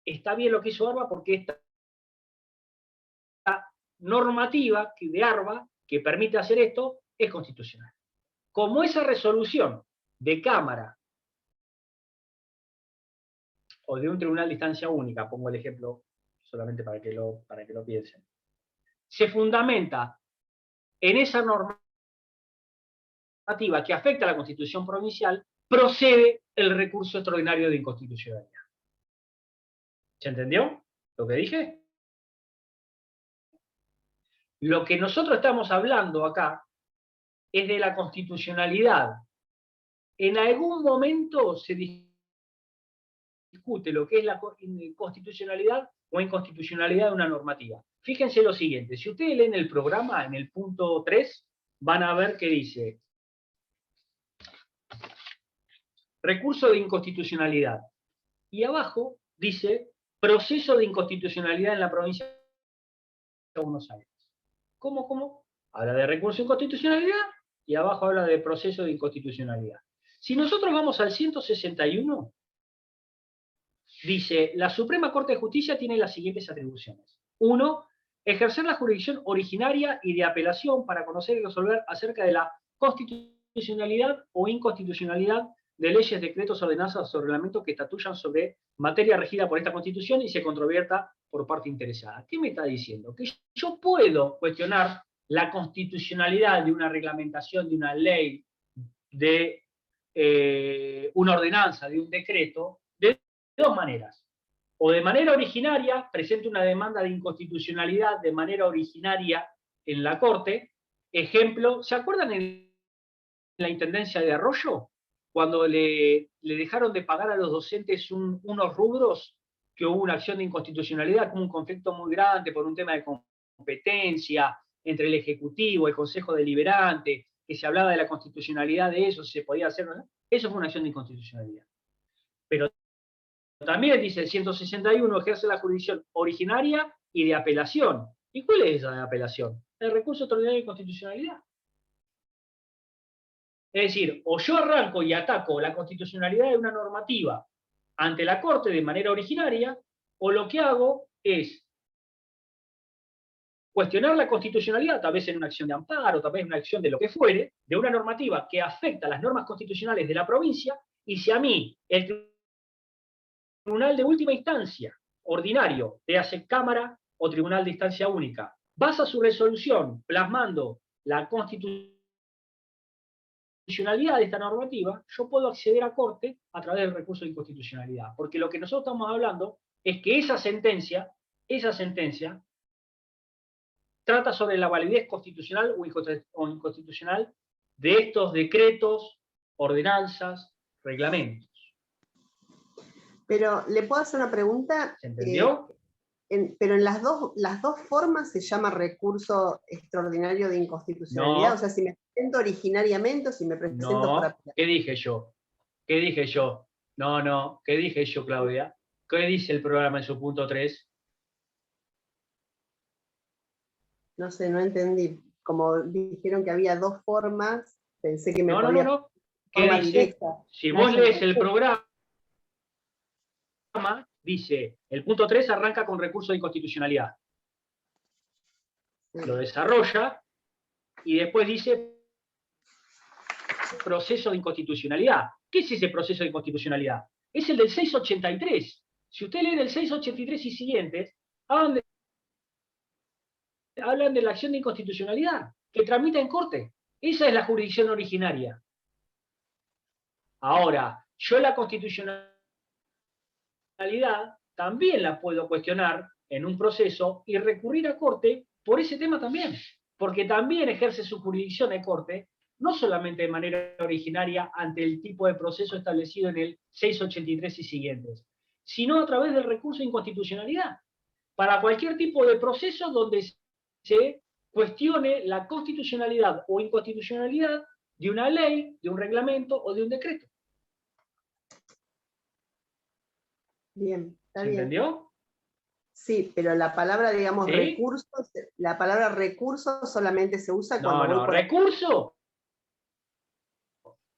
Está bien lo que hizo ARBA porque esta normativa de ARBA que permite hacer esto es constitucional. Como esa resolución de Cámara o de un tribunal de instancia única, pongo el ejemplo solamente para que lo piensen, se fundamenta en esa normativa que afecta a la Constitución provincial, procede el recurso extraordinario de inconstitucionalidad. ¿Se entendió lo que dije? Lo que nosotros estamos hablando acá es de la constitucionalidad. En algún momento se discute lo que es la constitucionalidad o inconstitucionalidad de una normativa. Fíjense lo siguiente, si ustedes leen el programa, en el punto 3, van a ver que dice recurso de inconstitucionalidad. Y abajo dice proceso de inconstitucionalidad en la provincia de Buenos Aires. ¿Cómo? Habla de recurso de inconstitucionalidad y abajo habla de proceso de inconstitucionalidad. Si nosotros vamos al 161, dice, la Suprema Corte de Justicia tiene las siguientes atribuciones. 1. Ejercer la jurisdicción originaria y de apelación para conocer y resolver acerca de la constitucionalidad o inconstitucionalidad de leyes, decretos, ordenanzas o reglamentos que estatuyan sobre materia regida por esta Constitución y se controvierta por parte interesada. ¿Qué me está diciendo? Que yo puedo cuestionar la constitucionalidad de una reglamentación, de una ley, de una ordenanza, de un decreto, de dos maneras. O de manera originaria, presento una demanda de inconstitucionalidad de manera originaria en la Corte. Ejemplo, ¿se acuerdan en la Intendencia de Arroyo? Cuando le dejaron de pagar a los docentes unos rubros, que hubo una acción de inconstitucionalidad, como un conflicto muy grande por un tema de competencia entre el Ejecutivo, el Consejo Deliberante, que se hablaba de la constitucionalidad de eso, si se podía hacer, ¿no? Eso fue una acción de inconstitucionalidad. Pero también dice el 161, ejerce la jurisdicción originaria y de apelación. ¿Y cuál es esa de apelación? El recurso extraordinario de inconstitucionalidad. Es decir, o yo arranco y ataco la constitucionalidad de una normativa ante la Corte de manera originaria, o lo que hago es cuestionar la constitucionalidad, tal vez en una acción de amparo, tal vez en una acción de lo que fuere, de una normativa que afecta a las normas constitucionales de la provincia, y si a mí el tribunal de última instancia, ordinario, te hace Cámara o Tribunal de Instancia Única, basa su resolución plasmando la constitucionalidad de esta normativa, yo puedo acceder a Corte a través del recurso de inconstitucionalidad. Porque lo que nosotros estamos hablando es que esa sentencia trata sobre la validez constitucional o inconstitucional de estos decretos, ordenanzas, reglamentos. Pero, ¿le puedo hacer una pregunta? ¿Se entendió? Pero en las dos formas se llama recurso extraordinario de inconstitucionalidad. No. O sea, si me presento originariamente o si me presento No, para... ¿qué dije yo? ¿Qué dije yo? No, ¿qué dije yo, Claudia? ¿Qué dice el programa en su punto 3? No sé, no entendí. Como dijeron que había dos formas, pensé que me podía... No. ¿Qué Forma dice? directa. Si vos lees el programa, dice, el punto 3 arranca con recurso de inconstitucionalidad. Lo desarrolla y después dice proceso de inconstitucionalidad. ¿Qué es ese proceso de inconstitucionalidad? Es el del 683. Si usted lee el 683 y siguientes, hablan de la acción de inconstitucionalidad que tramita en Corte. Esa es la jurisdicción originaria. Ahora, yo la constitucionalidad también la puedo cuestionar en un proceso y recurrir a Corte por ese tema también. Porque también ejerce su jurisdicción en Corte, no solamente de manera originaria ante el tipo de proceso establecido en el 683 y siguientes, sino a través del recurso de inconstitucionalidad, para cualquier tipo de proceso donde se cuestione la constitucionalidad o inconstitucionalidad de una ley, de un reglamento o de un decreto. Bien, está ¿Se bien. entendió? Sí, pero la palabra, digamos, ¿Sí? recursos, la palabra recurso solamente se usa cuando voy por... Recurso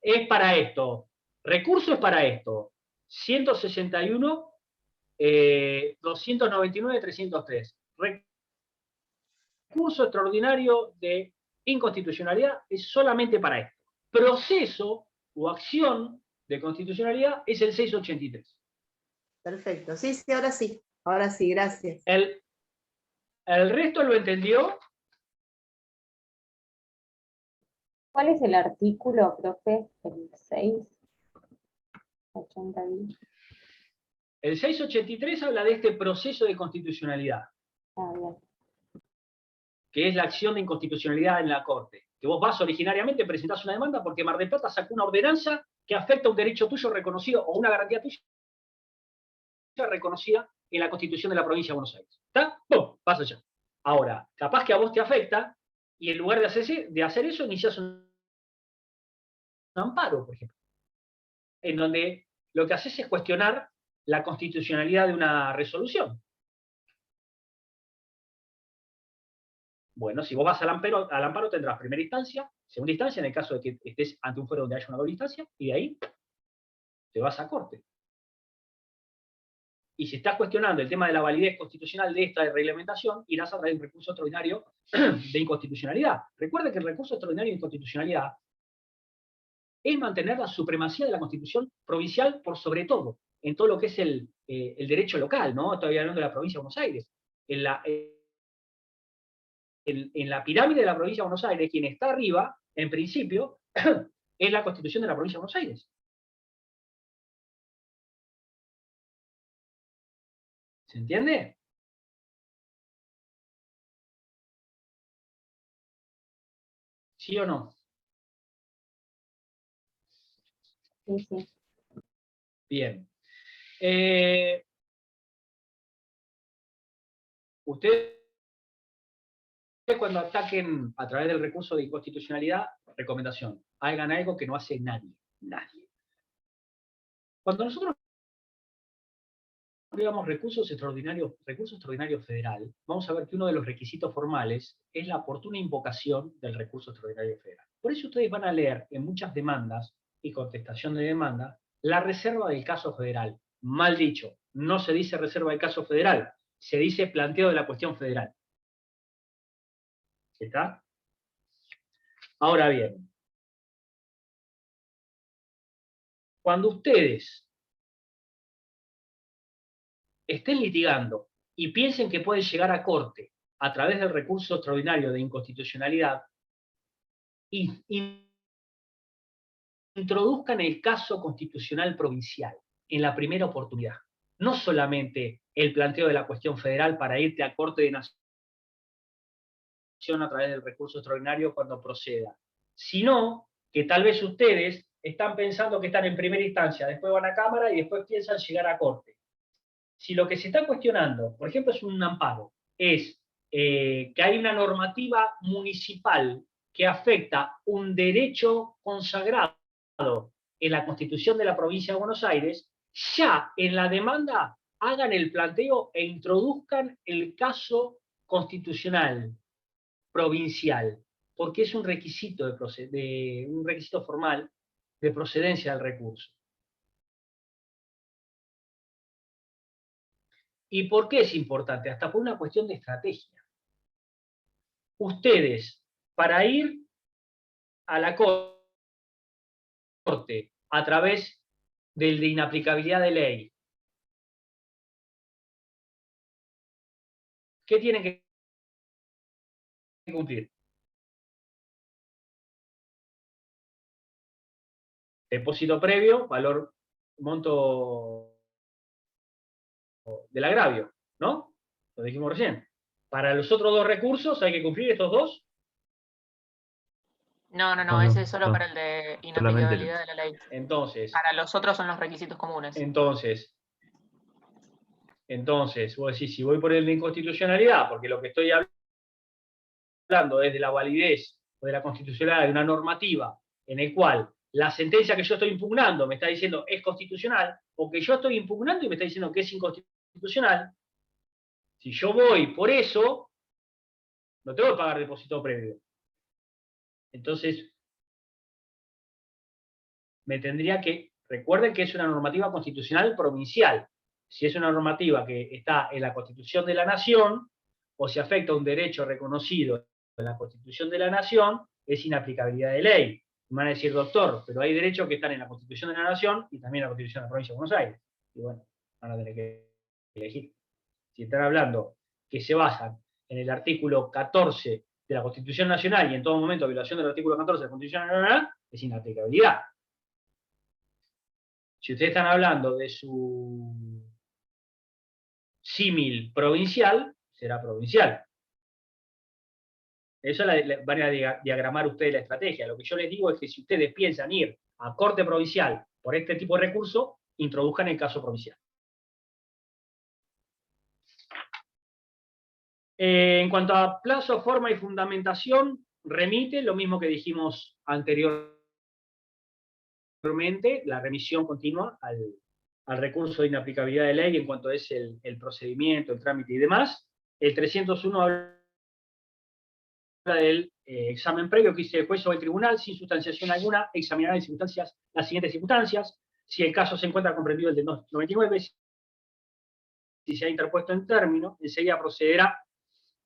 es para esto. Recurso es para esto. 161, 299, 303. Recurso extraordinario de inconstitucionalidad es solamente para esto. Proceso o acción de constitucionalidad es el 683. Perfecto, sí, ahora sí, gracias. ¿El resto lo entendió? ¿Cuál es el artículo, profe? El 681. El 683 habla de este proceso de constitucionalidad, Bien. que es la acción de inconstitucionalidad en la Corte. Que vos vas originariamente, presentás una demanda porque Mar del Plata sacó una ordenanza que afecta un derecho tuyo reconocido o una garantía tuya reconocida en la Constitución de la Provincia de Buenos Aires. ¿Está? ¡Pum! Pasa allá. Ahora, capaz que a vos te afecta y en lugar de hacer eso, iniciás un amparo, por ejemplo, en donde lo que haces es cuestionar la constitucionalidad de una resolución. Bueno, si vos vas al amparo tendrás primera instancia, segunda instancia, en el caso de que estés ante un fuero donde haya una doble instancia, y de ahí te vas a Corte. Y si estás cuestionando el tema de la validez constitucional de esta reglamentación, irás a traer un recurso extraordinario de inconstitucionalidad. Recuerda que el recurso extraordinario de inconstitucionalidad es mantener la supremacía de la Constitución provincial por sobre todo, en todo lo que es el derecho local, ¿no? Estoy hablando de la provincia de Buenos Aires. En la pirámide de la provincia de Buenos Aires, quien está arriba, en principio, es la Constitución de la provincia de Buenos Aires. ¿Se entiende? ¿Sí o no? Sí. Bien. Ustedes cuando ataquen a través del recurso de inconstitucionalidad, recomendación, hagan algo que no hace nadie. Cuando nosotros digamos recurso extraordinario federal, vamos a ver que uno de los requisitos formales es la oportuna invocación del recurso extraordinario federal. Por eso ustedes van a leer en muchas demandas y contestación de demanda la reserva del caso federal. Mal dicho, no se dice reserva del caso federal, se dice planteo de la cuestión federal. ¿Está? Ahora bien, cuando ustedes estén litigando y piensen que pueden llegar a corte a través del recurso extraordinario de inconstitucionalidad, y introduzcan el caso constitucional provincial en la primera oportunidad. No solamente el planteo de la cuestión federal para irte a Corte de Nación a través del recurso extraordinario cuando proceda, sino que tal vez ustedes están pensando que están en primera instancia, después van a Cámara y después piensan llegar a Corte. Si lo que se está cuestionando, por ejemplo, es un amparo, es que hay una normativa municipal que afecta un derecho consagrado en la Constitución de la Provincia de Buenos Aires, ya en la demanda hagan el planteo e introduzcan el caso constitucional provincial, porque es un requisito, un requisito formal de procedencia del recurso. ¿Y por qué es importante? Hasta por una cuestión de estrategia. Ustedes, para ir a la Corte a través del de inaplicabilidad de ley, ¿qué tienen que cumplir? Depósito previo, valor, monto del agravio, ¿no? Lo dijimos recién. Para los otros dos recursos hay que cumplir estos dos. No, ese es solo para el de inaplicabilidad de la ley. Entonces, para los otros son los requisitos comunes. Entonces, vos decís, si voy por el de inconstitucionalidad, porque lo que estoy hablando es de la validez o de la constitucionalidad de una normativa en el cual la sentencia que yo estoy impugnando me está diciendo es constitucional, o que yo estoy impugnando y me está diciendo que es inconstitucional, si yo voy por eso, no tengo que pagar depósito previo. Entonces, me tendría que, recuerden que es una normativa constitucional provincial. Si es una normativa que está en la Constitución de la Nación, o si afecta a un derecho reconocido en la Constitución de la Nación, es inaplicabilidad de ley. Me van a decir, doctor, pero hay derechos que están en la Constitución de la Nación y también en la Constitución de la Provincia de Buenos Aires. Y bueno, van a tener que elegir. Si están hablando que se basan en el artículo 14 de la Constitución Nacional y en todo momento violación del artículo 14 de la Constitución Nacional, es inaplicabilidad. Si ustedes están hablando de su símil provincial, será provincial. Eso van a diagramar ustedes la estrategia. Lo que yo les digo es que si ustedes piensan ir a Corte Provincial por este tipo de recurso, introduzcan el caso provincial. En cuanto a plazo, forma y fundamentación, remite lo mismo que dijimos anteriormente, la remisión continua al recurso de inaplicabilidad de ley en cuanto es el procedimiento, el trámite y demás. El 301 habla del examen previo que dice el juez o el tribunal, sin sustanciación alguna, examinará las siguientes circunstancias. Si el caso se encuentra comprendido el de 99, si se ha interpuesto en término, enseguida procederá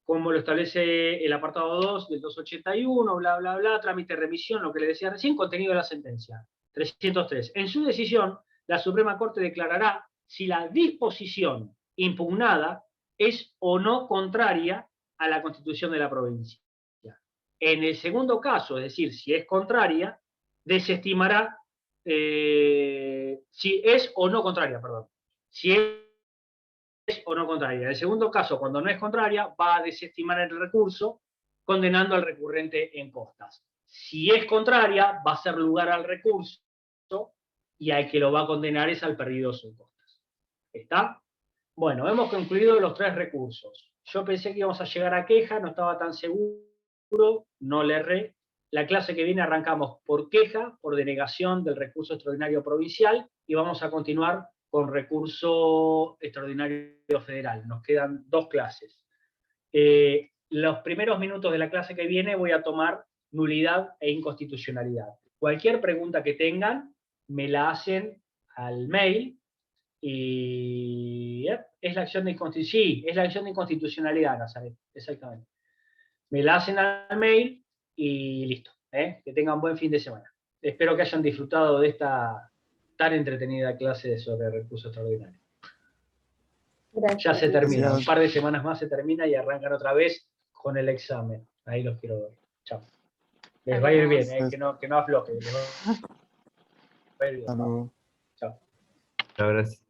como lo establece el apartado 2 del 281, bla, bla, bla, trámite de remisión, lo que le decía recién, contenido de la sentencia. 303. En su decisión, la Suprema Corte declarará si la disposición impugnada es o no contraria a la Constitución de la provincia. En el segundo caso, es decir, si es contraria, desestimará, si es o no contraria, perdón. Si es o no contraria. En el segundo caso, cuando no es contraria, va a desestimar el recurso, condenando al recurrente en costas. Si es contraria, va a ser lugar al recurso y al que lo va a condenar es al perdidoso en costas. ¿Está? Bueno, hemos concluido los 3 recursos. Yo pensé que íbamos a llegar a queja, no estaba tan seguro, no le erré. La clase que viene arrancamos por queja, por denegación del recurso extraordinario provincial y vamos a continuar con recurso extraordinario federal. Nos quedan 2 clases. Los primeros minutos de la clase que viene voy a tomar nulidad e inconstitucionalidad. Cualquier pregunta que tengan, me la hacen al mail y es la acción de inconstitucionalidad. Sí, es la acción de inconstitucionalidad, Nazaret, exactamente. Me la hacen al mail y listo. Que tengan buen fin de semana. Espero que hayan disfrutado de esta tan entretenida clase sobre recursos extraordinarios. Ya se termina, Gracias. un par de semanas más se termina y arrancan otra vez con el examen. Ahí los quiero ver. Chao. Les va a ir bien, que no aflojen. Les va a ir bien. Hasta luego. Chao. Muchas gracias.